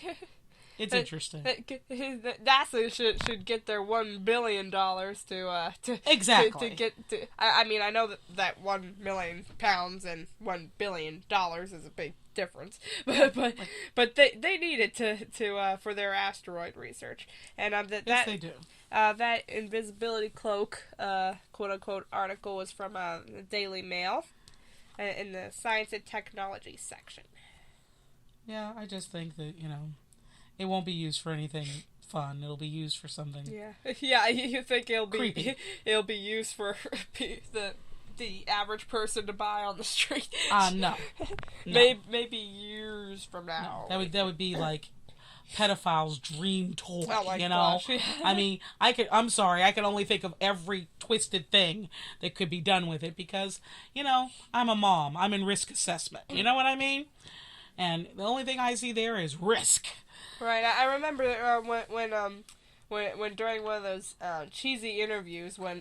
Speaker 1: It's interesting.
Speaker 2: NASA should get their $1 billion to
Speaker 1: exactly.
Speaker 2: to get to. I mean, I know that 1 million pounds and $1 billion is a big difference, but they need it to for their asteroid research, and
Speaker 1: yes, they do.
Speaker 2: That Invisibility Cloak, quote unquote, article was from the Daily Mail, in the Science and Technology section.
Speaker 1: Yeah, I just think that, it won't be used for anything fun. It'll be used for something.
Speaker 2: Yeah. You think it'll be
Speaker 1: creepy.
Speaker 2: It'll be used for the average person to buy on the street?
Speaker 1: No.
Speaker 2: Maybe years from now.
Speaker 1: No. That would be like pedophile's dream toy.
Speaker 2: Oh my gosh.
Speaker 1: I mean, I'm sorry. I can only think of every twisted thing that could be done with it because, I'm a mom. I'm in risk assessment. You know what I mean? And the only thing I see there is risk.
Speaker 2: Right. I remember when during one of those cheesy interviews when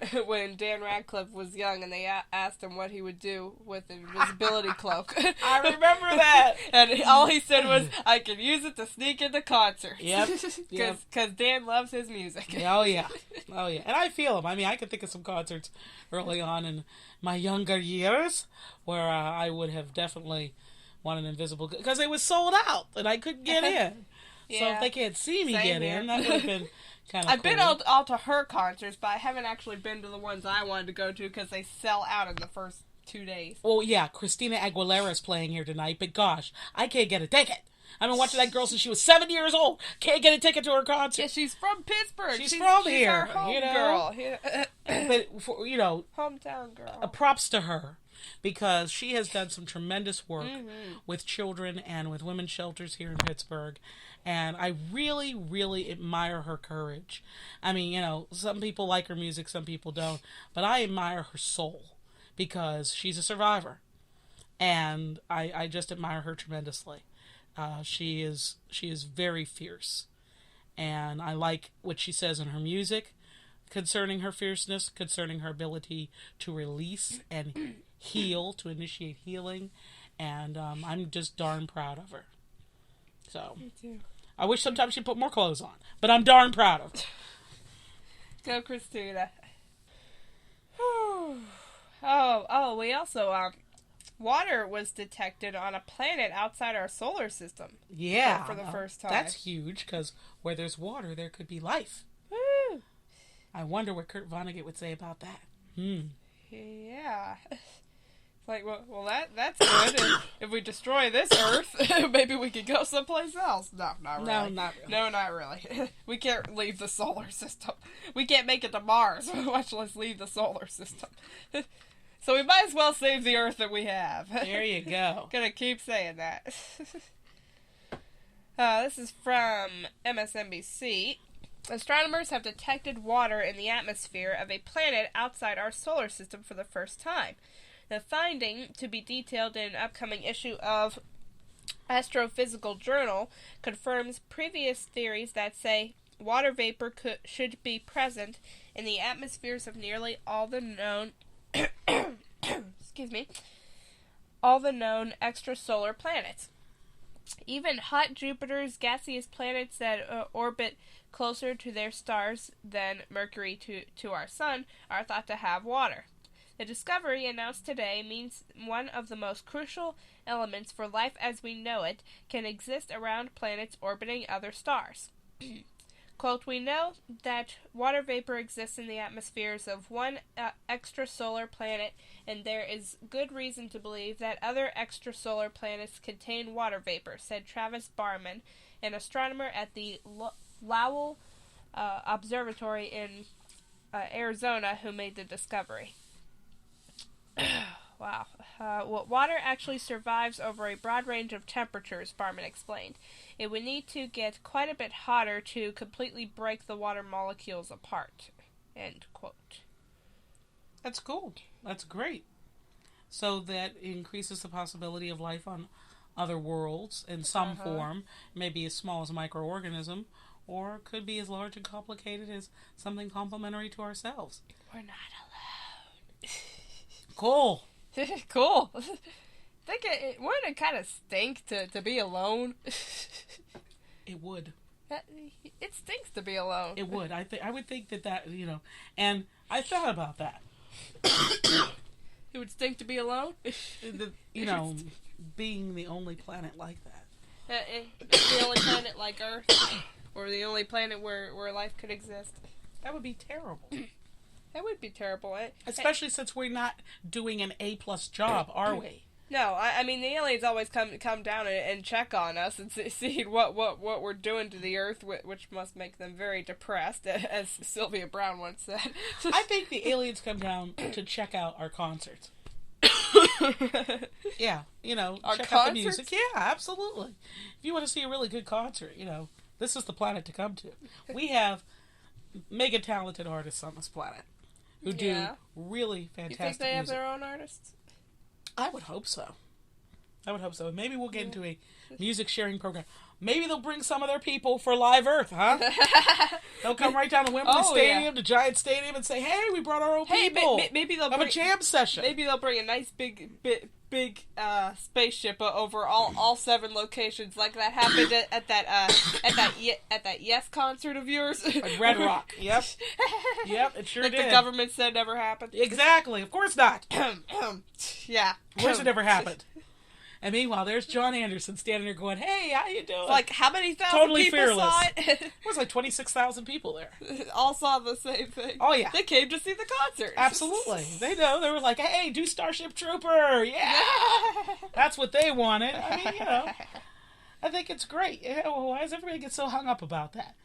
Speaker 2: Dan Radcliffe was young and they asked him what he would do with an invisibility cloak.
Speaker 1: I remember that.
Speaker 2: And all he said was, "I can use it to sneak into concerts."
Speaker 1: Yep.
Speaker 2: Because Dan loves his music.
Speaker 1: Oh yeah. And I feel him. I mean, I can think of some concerts early on in my younger years where I would have definitely wanted invisible because they was sold out and I couldn't get in. Yeah. So if they can't see me get in, that would have been kind of
Speaker 2: I've been all to her concerts, but I haven't actually been to the ones I wanted to go to because they sell out in the first 2 days.
Speaker 1: Well, yeah, Christina Aguilera's playing here tonight, but gosh, I can't get a ticket. I've been watching that girl since she was 7 years old. Can't get a ticket to her concert.
Speaker 2: Yeah, she's from Pittsburgh.
Speaker 1: She's from here.
Speaker 2: Our home girl. Yeah.
Speaker 1: But
Speaker 2: hometown girl.
Speaker 1: Props to her. Because she has done some tremendous work with children and with women's shelters here in Pittsburgh. And I really, really admire her courage. I mean, some people like her music, some people don't. But I admire her soul because she's a survivor. And I just admire her tremendously. She is very fierce. And I like what she says in her music concerning her fierceness, concerning her ability to release and heal, to initiate healing, and I'm just darn proud of her. So,
Speaker 2: me too.
Speaker 1: I wish sometimes she'd put more clothes on, but I'm darn proud of her.
Speaker 2: Go, Christina. Oh, we also, water was detected on a planet outside our solar system.
Speaker 1: Yeah.
Speaker 2: For the first time.
Speaker 1: That's huge, because where there's water, there could be life.
Speaker 2: Woo!
Speaker 1: I wonder what Kurt Vonnegut would say about that.
Speaker 2: Yeah. Like, well, that's good. And if we destroy this Earth, maybe we could go someplace else. No, not really.
Speaker 1: No, not really.
Speaker 2: No, not really. We can't leave the solar system. We can't make it to Mars, much less leave the solar system. So we might as well save the Earth that we have.
Speaker 1: There you go.
Speaker 2: Gonna keep saying that. This is from MSNBC. Astronomers have detected water in the atmosphere of a planet outside our solar system for the first time. The finding, to be detailed in an upcoming issue of Astrophysical Journal, confirms previous theories that say water vapor should be present in the atmospheres of nearly all the known all the known extrasolar planets. Even hot Jupiter's gaseous planets that orbit closer to their stars than Mercury to our sun are thought to have water. The discovery announced today means one of the most crucial elements for life as we know it can exist around planets orbiting other stars. Quote, we know that water vapor exists in the atmospheres of one extrasolar planet, and there is good reason to believe that other extrasolar planets contain water vapor, said Travis Barman, an astronomer at the Lowell Observatory in Arizona, who made the discovery. Wow. Water actually survives over a broad range of temperatures, Barman explained. It would need to get quite a bit hotter to completely break the water molecules apart. End quote.
Speaker 1: That's cool. That's great. So that increases the possibility of life on other worlds in some form, maybe as small as a microorganism, or could be as large and complicated as something complementary to ourselves.
Speaker 2: We're not alone.
Speaker 1: Cool.
Speaker 2: Cool. Think wouldn't it kind of stink to be alone?
Speaker 1: It would.
Speaker 2: It stinks to be alone.
Speaker 1: It would. I would think that and I thought about that.
Speaker 2: It would stink to be alone?
Speaker 1: Being the only planet like that.
Speaker 2: The only planet like Earth? Or the only planet where life could exist?
Speaker 1: That would be terrible.
Speaker 2: That would be terrible.
Speaker 1: Especially since we're not doing an A+ job, are we?
Speaker 2: No, I mean, the aliens always come down and check on us and see what we're doing to the Earth, which must make them very depressed, as Sylvia Brown once said.
Speaker 1: I think the aliens come down to check out our concerts. Yeah,
Speaker 2: our
Speaker 1: check
Speaker 2: concerts?
Speaker 1: out the music. Yeah, absolutely. If you want to see a really good concert, this is the planet to come to. We have mega talented artists on this planet who do really fantastic music.
Speaker 2: You think they have their own artists?
Speaker 1: I would hope so. Maybe we'll get into a music sharing program. Maybe they'll bring some of their people for Live Earth, huh? They'll come right down to Wembley Stadium, to Giant Stadium, and say, "Hey, we brought our own people.
Speaker 2: Maybe they'll
Speaker 1: have a jam session.
Speaker 2: Maybe they'll bring a nice big spaceship over all 7 locations, like that happened at that Yes concert of yours,
Speaker 1: at Red Rock. Yep, it sure
Speaker 2: did. The government said never happened.
Speaker 1: Exactly, of course not.
Speaker 2: Yeah,
Speaker 1: of course it never happened. And meanwhile, there's John Anderson standing there going, "Hey, how you doing?"
Speaker 2: Like, how many thousand people
Speaker 1: fearless.
Speaker 2: saw it?
Speaker 1: It was like 26,000 people there.
Speaker 2: All saw the same thing.
Speaker 1: Oh, yeah.
Speaker 2: They came to see the concert.
Speaker 1: Absolutely. They know. They were like, "Hey, do Starship Trooper." Yeah. That's what they wanted. I mean, I think it's great. Why does everybody get so hung up about that?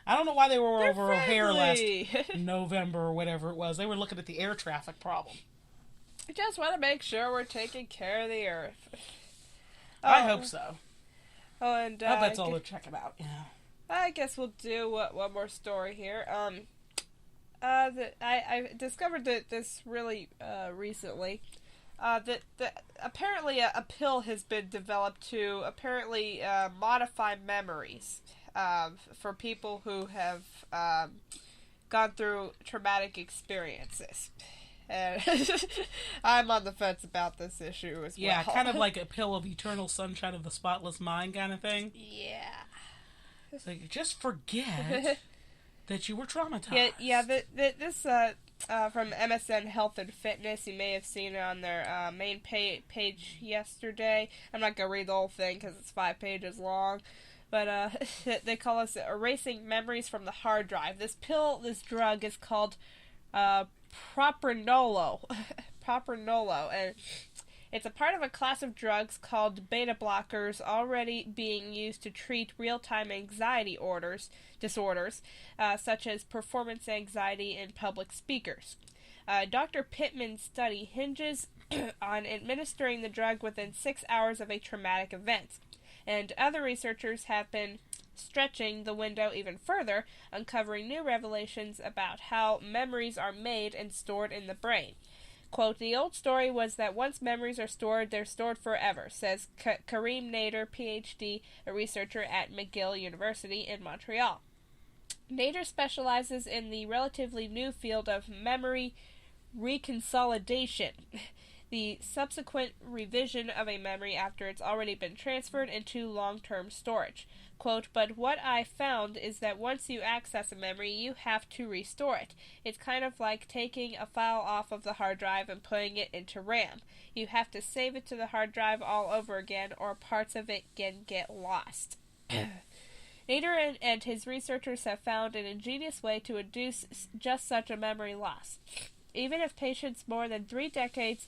Speaker 1: I don't know why they were over O'Hare last November or whatever it was. They were looking at the air traffic problem.
Speaker 2: I just want to make sure we're taking care of the Earth.
Speaker 1: I hope so.
Speaker 2: Oh, and
Speaker 1: I hope that's all they're checking out. Yeah.
Speaker 2: I guess we'll do one more story here. I discovered this really recently. That apparently a pill has been developed to apparently modify memories for people who have gone through traumatic experiences. And I'm on the fence about this issue as well.
Speaker 1: Yeah, kind of like a pill of eternal sunshine of the spotless mind kind of thing.
Speaker 2: Yeah.
Speaker 1: So you just forget that you were traumatized.
Speaker 2: Yeah. This from MSN Health and Fitness. You may have seen it on their main page yesterday. I'm not gonna read the whole thing because it's 5 pages long. But they call us erasing memories from the hard drive. This drug is called propranolol, and it's a part of a class of drugs called beta blockers already being used to treat real-time anxiety disorders, such as performance anxiety in public speakers. Dr. Pittman's study hinges on administering the drug within 6 hours of a traumatic event, and other researchers have been stretching the window even further, uncovering new revelations about how memories are made and stored in the brain. Quote, the old story was that once memories are stored, they're stored forever, says Kareem Nader, PhD, a researcher at McGill University in Montreal. Nader specializes in the relatively new field of memory reconsolidation, the subsequent revision of a memory after it's already been transferred into long-term storage. Quote, but what I found is that once you access a memory, you have to restore it. It's kind of like taking a file off of the hard drive and putting it into RAM. You have to save it to the hard drive all over again, or parts of it can get lost. Nader and his researchers have found an ingenious way to induce just such a memory loss. Even if patients more than 3 decades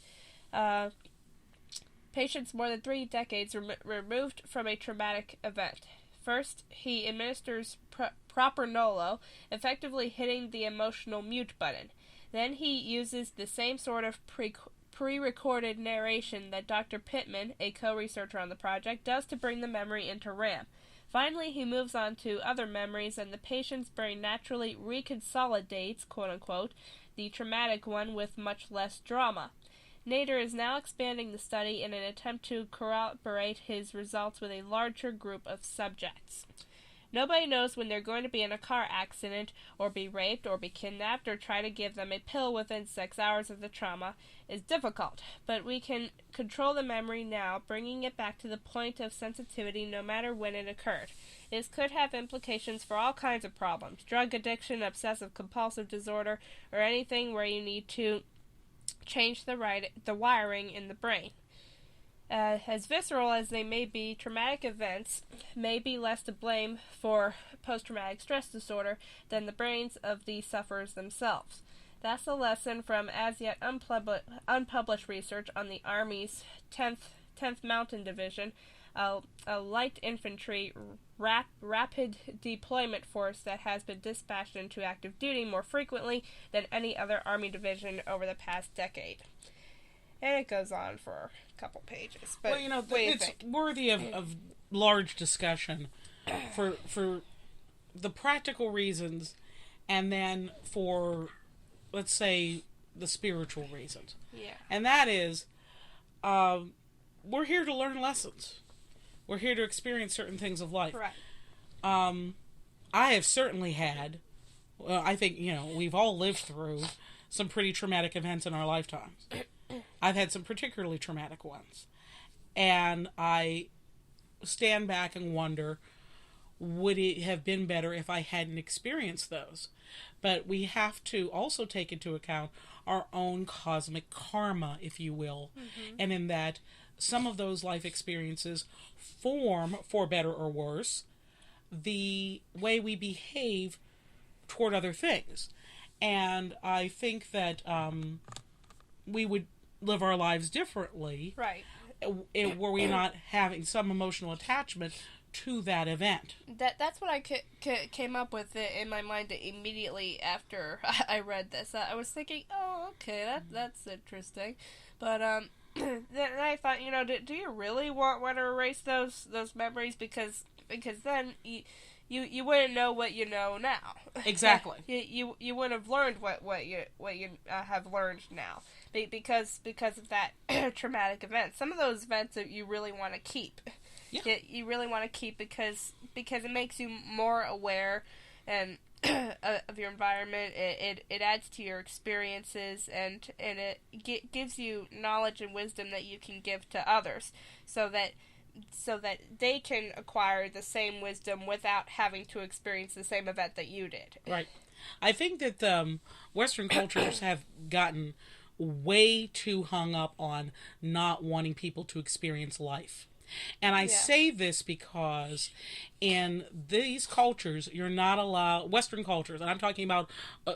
Speaker 2: removed from a traumatic event. First, he administers propranolol, effectively hitting the emotional mute button. Then he uses the same sort of pre-recorded narration that Dr. Pittman, a co-researcher on the project, does to bring the memory into RAM. Finally, he moves on to other memories, and the patient's brain naturally reconsolidates, quote-unquote, the traumatic one with much less drama. Nader is now expanding the study in an attempt to corroborate his results with a larger group of subjects. Nobody knows when they're going to be in a car accident, or be raped, or be kidnapped, or try to give them a pill within 6 hours of the trauma is difficult, but we can control the memory now, bringing it back to the point of sensitivity no matter when it occurred. This could have implications for all kinds of problems: drug addiction, obsessive-compulsive disorder, or anything where you need to change the wiring in the brain. As visceral as they may be, traumatic events may be less to blame for post-traumatic stress disorder than the brains of the sufferers themselves. That's a lesson from as yet unpublished research on the Army's 10th Mountain Division, a light infantry rapid deployment force that has been dispatched into active duty more frequently than any other Army division over the past decade. And it goes on for a couple pages. But
Speaker 1: well, it's worthy of large discussion for the practical reasons, and then for, let's say, the spiritual reasons.
Speaker 2: Yeah.
Speaker 1: And that is, we're here to learn lessons. We're here to experience certain things of life.
Speaker 2: Right.
Speaker 1: I have certainly had, I think, we've all lived through some pretty traumatic events in our lifetimes. I've had some particularly traumatic ones. And I stand back and wonder, would it have been better if I hadn't experienced those? But we have to also take into account our own cosmic karma, if you will. Mm-hmm. And in that, some of those life experiences form, for better or worse, the way we behave toward other things. And I think that we would live our lives differently.
Speaker 2: Right.
Speaker 1: Were we not having some emotional attachment to that event.
Speaker 2: That's what I came up with in my mind immediately after I read this. I was thinking, oh, okay, that's interesting. But then I thought, do you really want to erase those memories? Because then you wouldn't know what you know now.
Speaker 1: Exactly.
Speaker 2: you wouldn't have learned what you have learned now because of that traumatic event. Some of those events that you really want to keep. Yeah. You really want to keep because it makes you more aware and of your environment. It adds to your experiences and it gives you knowledge and wisdom that you can give to others, so that they can acquire the same wisdom without having to experience the same event that you did.
Speaker 1: Right. I think that Western cultures have gotten way too hung up on not wanting people to experience life. And I say this because in these cultures, you're not allowed, Western cultures, and I'm talking about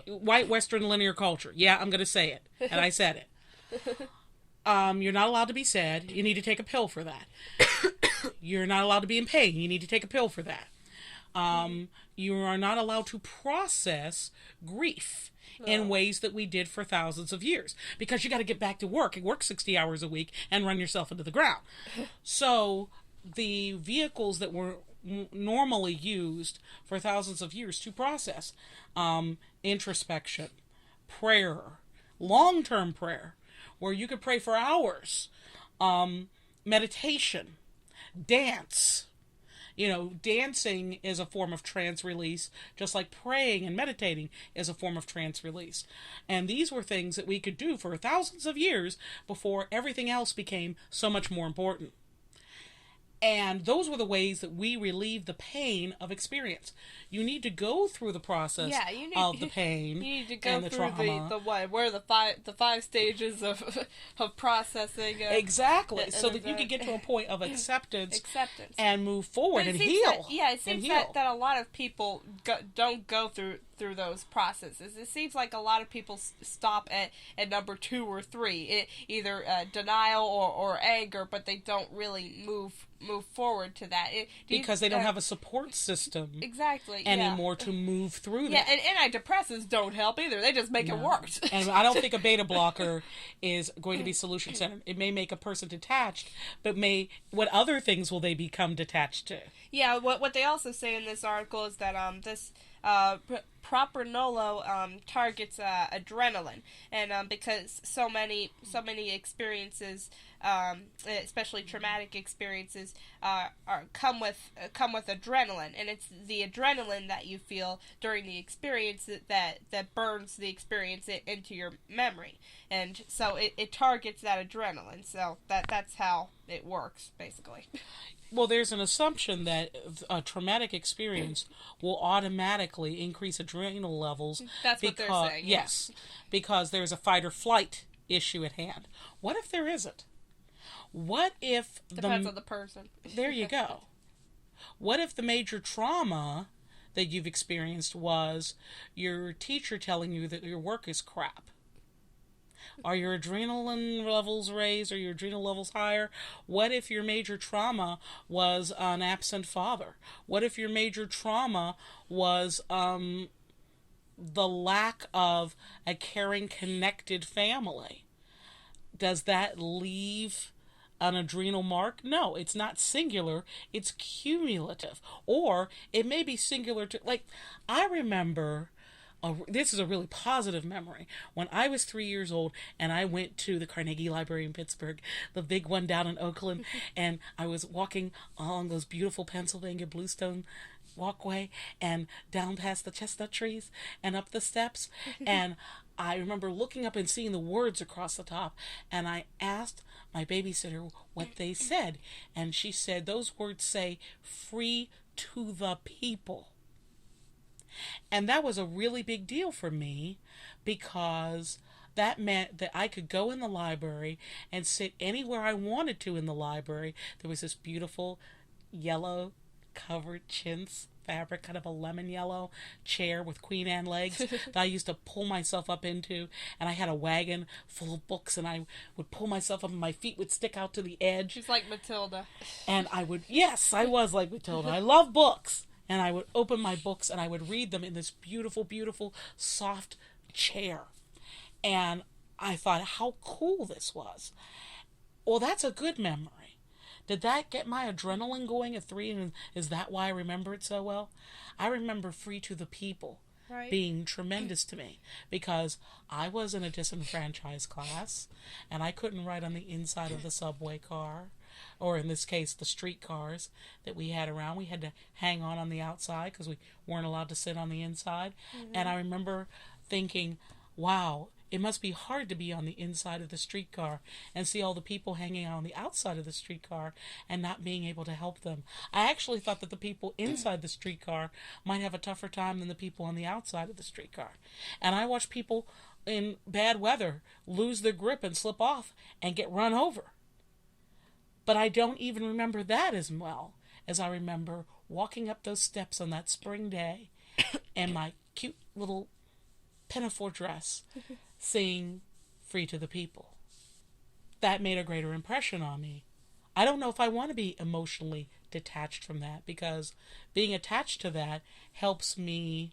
Speaker 1: white Western linear culture. Yeah, I'm going to say it. And I said it. You're not allowed to be sad. You need to take a pill for that. You're not allowed to be in pain. You need to take a pill for that. You are not allowed to process grief in ways that we did for thousands of years, because you got to get back to work and work 60 hours a week and run yourself into the ground. So the vehicles that were normally used for thousands of years to process introspection, prayer, long-term prayer, where you could pray for hours, meditation, dance. Dancing is a form of trance release, just like praying and meditating is a form of trance release. And these were things that we could do for thousands of years before everything else became so much more important. And those were the ways that we relieve the pain of experience. You need to go through the process of the pain.
Speaker 2: You need to go
Speaker 1: and the
Speaker 2: through
Speaker 1: trauma.
Speaker 2: the five stages of processing.
Speaker 1: Exactly. So that you can get to a point of acceptance and move forward and heal.
Speaker 2: It seems that a lot of people don't go through those processes. It seems like a lot of people stop at number 2 or 3, either denial or anger, but they don't really move forward to that.
Speaker 1: Because they don't have a support system
Speaker 2: exactly
Speaker 1: anymore to move through that.
Speaker 2: And antidepressants don't help either. They just make it worse.
Speaker 1: And I don't think a beta blocker is going to be solution centered. It may make a person detached, but what other things will they become detached to?
Speaker 2: Yeah, what they also say in this article is that this propranolol targets adrenaline, and because so many experiences, especially traumatic experiences, come with adrenaline, and it's the adrenaline that you feel during the experience that burns the experience into your memory, and so it targets that adrenaline. So that's how it works, basically.
Speaker 1: Well, there's an assumption that a traumatic experience will automatically increase adrenal levels.
Speaker 2: That's what they're saying.
Speaker 1: Yes, because there's a fight or flight issue at hand. What if there isn't? What if
Speaker 2: depends on the person.
Speaker 1: There you go. What if the major trauma that you've experienced was your teacher telling you that your work is crap? Are your adrenaline levels raised? Are your adrenal levels higher? What if your major trauma was an absent father? What if your major trauma was the lack of a caring, connected family? Does that leave an adrenal mark? No, it's not singular. It's cumulative. Or it may be singular to, like, I remember... this is a really positive memory. When I was 3 years old and I went to the Carnegie Library in Pittsburgh, the big one down in Oakland, and I was walking along those beautiful Pennsylvania bluestone walkway and down past the chestnut trees and up the steps, and I remember looking up and seeing the words across the top, and I asked my babysitter what they said, and she said, those words say, "free to the people." And that was a really big deal for me, because that meant that I could go in the library and sit anywhere I wanted to in the library. There was this beautiful yellow covered chintz fabric, kind of a lemon yellow chair with Queen Anne legs that I used to pull myself up into, and I had a wagon full of books, and I would pull myself up and my feet would stick out to the edge.
Speaker 2: She's like Matilda.
Speaker 1: And I was like Matilda. I love books. And I would open my books and I would read them in this beautiful, beautiful, soft chair. And I thought, how cool this was. Well, that's a good memory. Did that get my adrenaline going at 3? And is that why I remember it so well? I remember Free to the People being tremendous to me, because I was in a disenfranchised class and I couldn't ride on the inside of the subway car, or in this case the streetcars that we had around. We had to hang on the outside because we weren't allowed to sit on the inside. And I remember thinking, wow, it must be hard to be on the inside of the streetcar and see all the people hanging out on the outside of the streetcar and not being able to help them. I actually thought that the people inside the streetcar might have a tougher time than the people on the outside of the streetcar. And I watched people in bad weather lose their grip and slip off and get run over. But I don't even remember that as well as I remember walking up those steps on that spring day in my cute little pinafore dress, singing Free to the People. That made a greater impression on me. I don't know if I want to be emotionally detached from that, because being attached to that helps me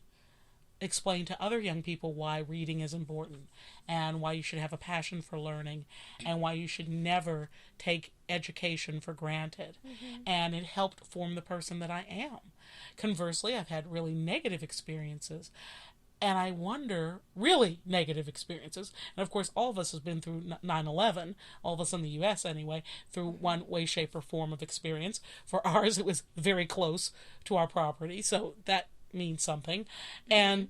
Speaker 1: explain to other young people why reading is important, and why you should have a passion for learning, and why you should never take education for granted. And it helped form the person that I am. Conversely, I've had really negative experiences, and I wonder, really negative experiences, and of course all of us have been through 9/11, all of us in the U.S. anyway, through one way, shape, or form of experience. For ours, it was very close to our property, so that means something. And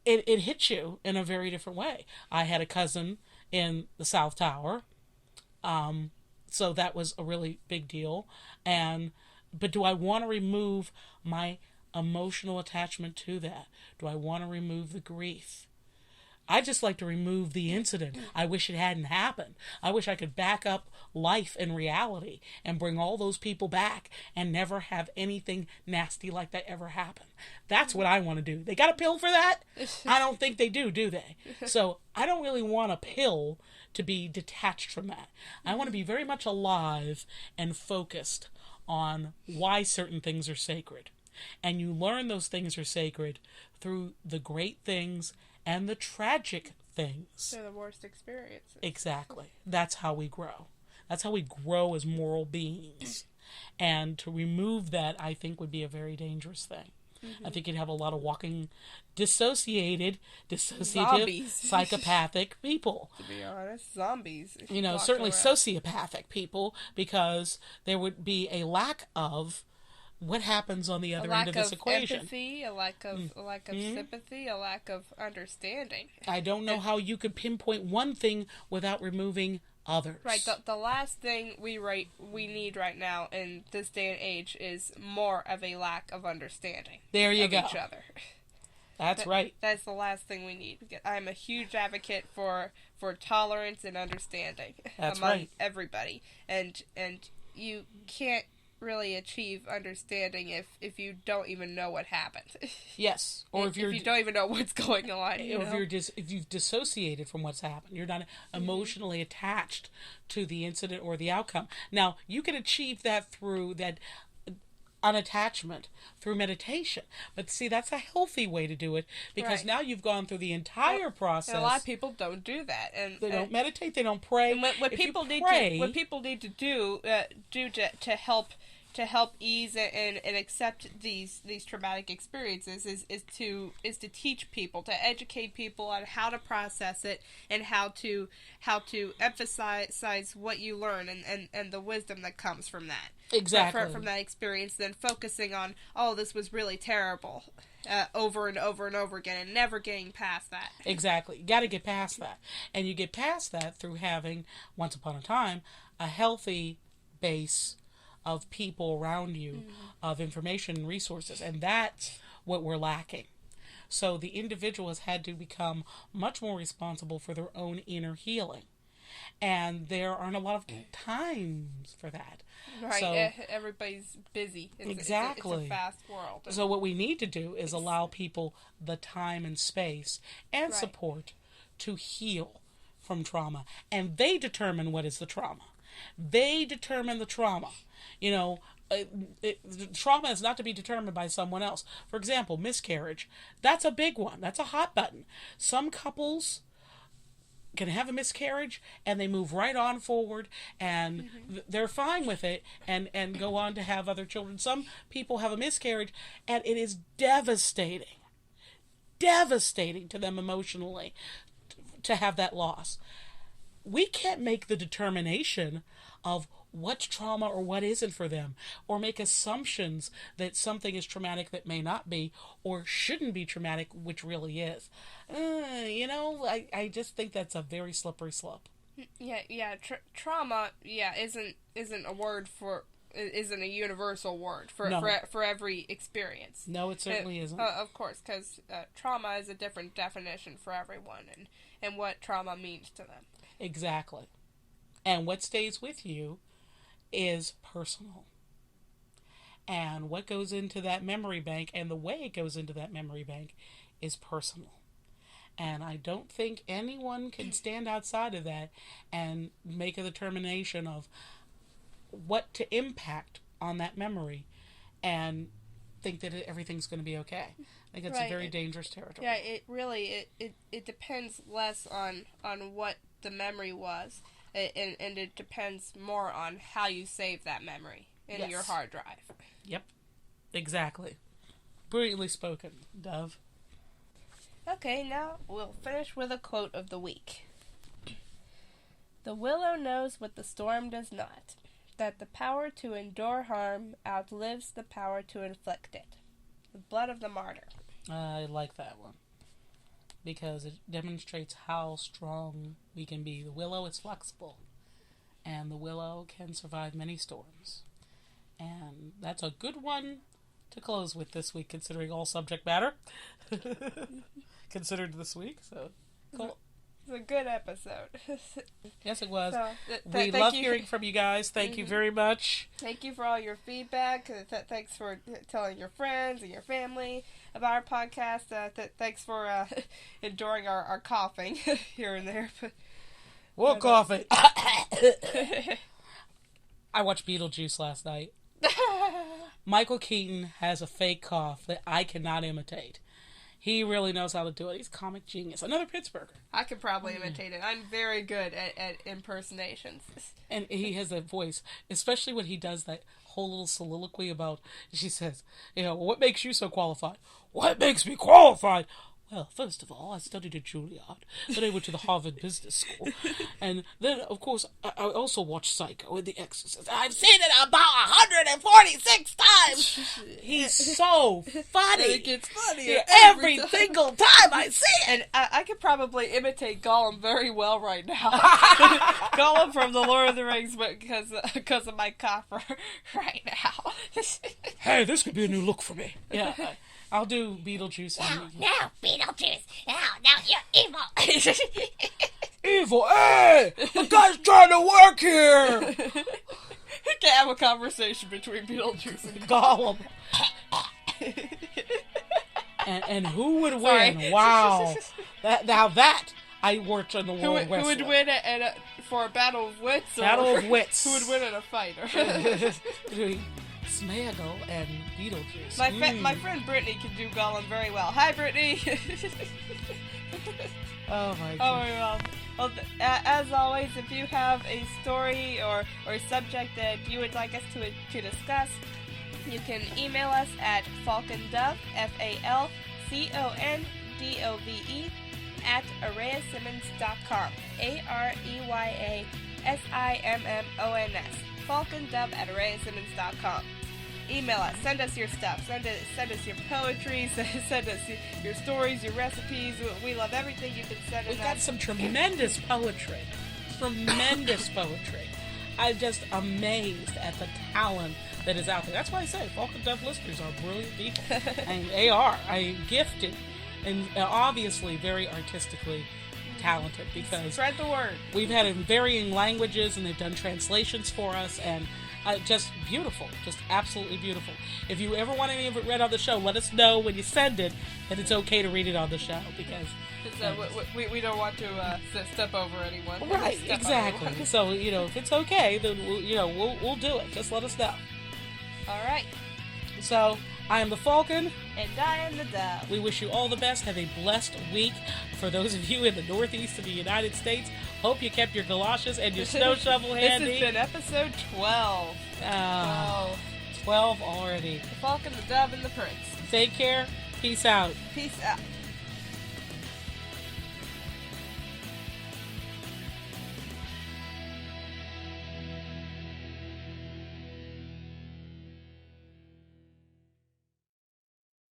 Speaker 1: it hits you in a very different way. I had a cousin in the South Tower, So that was a really big deal. But do I want to remove my emotional attachment to that? Do I want to remove the grief? I just like to remove the incident. I wish it hadn't happened. I wish I could back up life and reality and bring all those people back and never have anything nasty like that ever happen. That's what I want to do. They got a pill for that? I don't think they do they? So I don't really want a pill to be detached from that. I want to be very much alive and focused on why certain things are sacred. And you learn those things are sacred through the great things and the tragic things.
Speaker 2: They're the worst experiences.
Speaker 1: Exactly. That's how we grow. That's how we grow as moral beings. And to remove that, I think, would be a very dangerous thing. Mm-hmm. I think you'd have a lot of walking dissociative,
Speaker 2: zombies.
Speaker 1: Psychopathic people.
Speaker 2: To be honest, zombies.
Speaker 1: Certainly around. Sociopathic people, because there would be a lack of what happens on the other end of this equation.
Speaker 2: Empathy, a lack of sympathy, a lack of understanding.
Speaker 1: I don't know how you could pinpoint one thing without removing others.
Speaker 2: Right. The last thing we need right now in this day and age is more of a lack of understanding.
Speaker 1: There you
Speaker 2: of
Speaker 1: go.
Speaker 2: Each other.
Speaker 1: That's right.
Speaker 2: That's the last thing we need. I'm a huge advocate for tolerance and understanding among everybody, and you can't really achieve understanding if you don't even know what happened.
Speaker 1: Yes, or if you
Speaker 2: don't even know what's going on,
Speaker 1: if you've dissociated from what's happened, you're not emotionally attached to the incident or the outcome. Now, you can achieve that through that unattachment through meditation, but see, that's a healthy way to do it, because now you've gone through the entire process.
Speaker 2: And a lot of people don't do that, and
Speaker 1: they don't meditate, they don't pray.
Speaker 2: And what people need to do to help ease and accept these traumatic experiences is to teach people, to educate people on how to process it and how to emphasize what you learn and the wisdom that comes from that.
Speaker 1: Exactly.
Speaker 2: From that experience, then focusing on, this was really terrible, over and over and over again, and never getting past that.
Speaker 1: Exactly. You got to get past that. And you get past that through having, once upon a time, a healthy base of people around you, of information and resources. And that's what we're lacking. So the individual has had to become much more responsible for their own inner healing. And there aren't a lot of times for that.
Speaker 2: Right, so, everybody's busy.
Speaker 1: Exactly.
Speaker 2: It's a fast world.
Speaker 1: So what we need to do is allow people the time and space and support to heal from trauma. And they determine what is the trauma. They determine the trauma. Trauma is not to be determined by someone else. For example, miscarriage. That's a big one. That's a hot button. Some couples can have a miscarriage and they move right on forward and they're fine with it and go on to have other children. Some people have a miscarriage and it is devastating to them emotionally to have that loss. We can't make the determination of what's trauma or what isn't for them, or make assumptions that something is traumatic that may not be, or shouldn't be traumatic, which really is. I just think that's a very slippery slope.
Speaker 2: Yeah. Trauma, isn't a word for, isn't a universal word for every experience.
Speaker 1: No, it certainly isn't.
Speaker 2: Of course, because trauma is a different definition for everyone, and what trauma means to them.
Speaker 1: Exactly. And what stays with you is personal. And what goes into that memory bank and the way it goes into that memory bank is personal. And I don't think anyone can stand outside of that and make a determination of what to impact on that memory and think that everything's going to be okay. I think it's a very dangerous territory.
Speaker 2: Yeah, it really, it depends less on what the memory was, and it depends more on how you save that memory in your hard drive.
Speaker 1: Yep, exactly. Brilliantly spoken, Dove.
Speaker 2: Okay, now we'll finish with a quote of the week. The willow knows what the storm does not, that the power to endure harm outlives the power to inflict it. The blood of the martyr.
Speaker 1: I like that one, because it demonstrates how strong we can be. The willow is flexible, and the willow can survive many storms. And that's a good one to close with this week, considering all subject matter considered this week. So, cool.
Speaker 2: It's a good episode.
Speaker 1: Yes, it was. So, we love hearing from you guys. Thank you very much.
Speaker 2: Thank you for all your feedback. Thanks for telling your friends and your family about our podcast. Thanks for enduring our coughing here and there.
Speaker 1: What coughing? I watched Beetlejuice last night. Michael Keaton has a fake cough that I cannot imitate. He really knows how to do it. He's a comic genius. Another Pittsburgher.
Speaker 2: I could probably imitate it. I'm very good at impersonations.
Speaker 1: And he has that voice, especially when he does that whole little soliloquy about, she says, what makes you so qualified? What makes me qualified? Well, first of all, I studied at Juilliard, then I went to the Harvard Business School, and then, of course, I also watched Psycho and The Exorcist. I've seen it about 146 times! He's so funny!
Speaker 2: It gets funnier
Speaker 1: every single time I see it!
Speaker 2: And I could probably imitate Gollum very well right now. Gollum from The Lord of the Rings, but because of my cough right now.
Speaker 1: Hey, this could be a new look for me. Yeah. I'll do Beetlejuice.
Speaker 3: Now, Beetlejuice. Now you're evil.
Speaker 1: Evil? Hey! The guy's trying to work here!
Speaker 2: You can't have a conversation between Beetlejuice and
Speaker 1: Gollum. and who would win? Sorry. Wow. That I worked on the Lord West.
Speaker 2: Who would win for a battle of wits?
Speaker 1: Battle of wits.
Speaker 2: Who would win in a fight?
Speaker 1: Smeagol and Beetlejuice.
Speaker 2: My friend Brittany can do Gollum very well. Hi, Brittany.
Speaker 1: Oh my God.
Speaker 2: Well, as always, if you have a story or subject that you would like us to discuss, you can email us at falcondove, FALCONDOVE @areyasimmons.com. AREYASIMMONS. falcondove@areyasimmons.com. Email us. Send us your stuff. Send us your poetry. Send us your stories, your recipes. We love everything you can send us.
Speaker 1: We've got some tremendous poetry. Tremendous poetry. I'm just amazed at the talent that is out there. That's why I say Falcon Dove listeners are brilliant people. And they are. Gifted. And obviously very artistically talented, because
Speaker 2: spread the word.
Speaker 1: We've had in varying languages, and they've done translations for us, and just beautiful, just absolutely beautiful. If you ever want any of it read on the show, let us know when you send it that it's okay to read it on the show, because
Speaker 2: we don't want to step over anyone.
Speaker 1: Right, exactly. Anyone. So if it's okay, then we'll do it. Just let us know.
Speaker 2: All right.
Speaker 1: So I am the Falcon.
Speaker 2: And I am the Dove.
Speaker 1: We wish you all the best. Have a blessed week. For those of you in the northeast of the United States, hope you kept your galoshes and your snow shovel handy.
Speaker 2: This has been episode 12.
Speaker 1: 12 already.
Speaker 2: The Falcon, the Dove, and the Prince.
Speaker 1: Take care. Peace out.
Speaker 2: Peace out.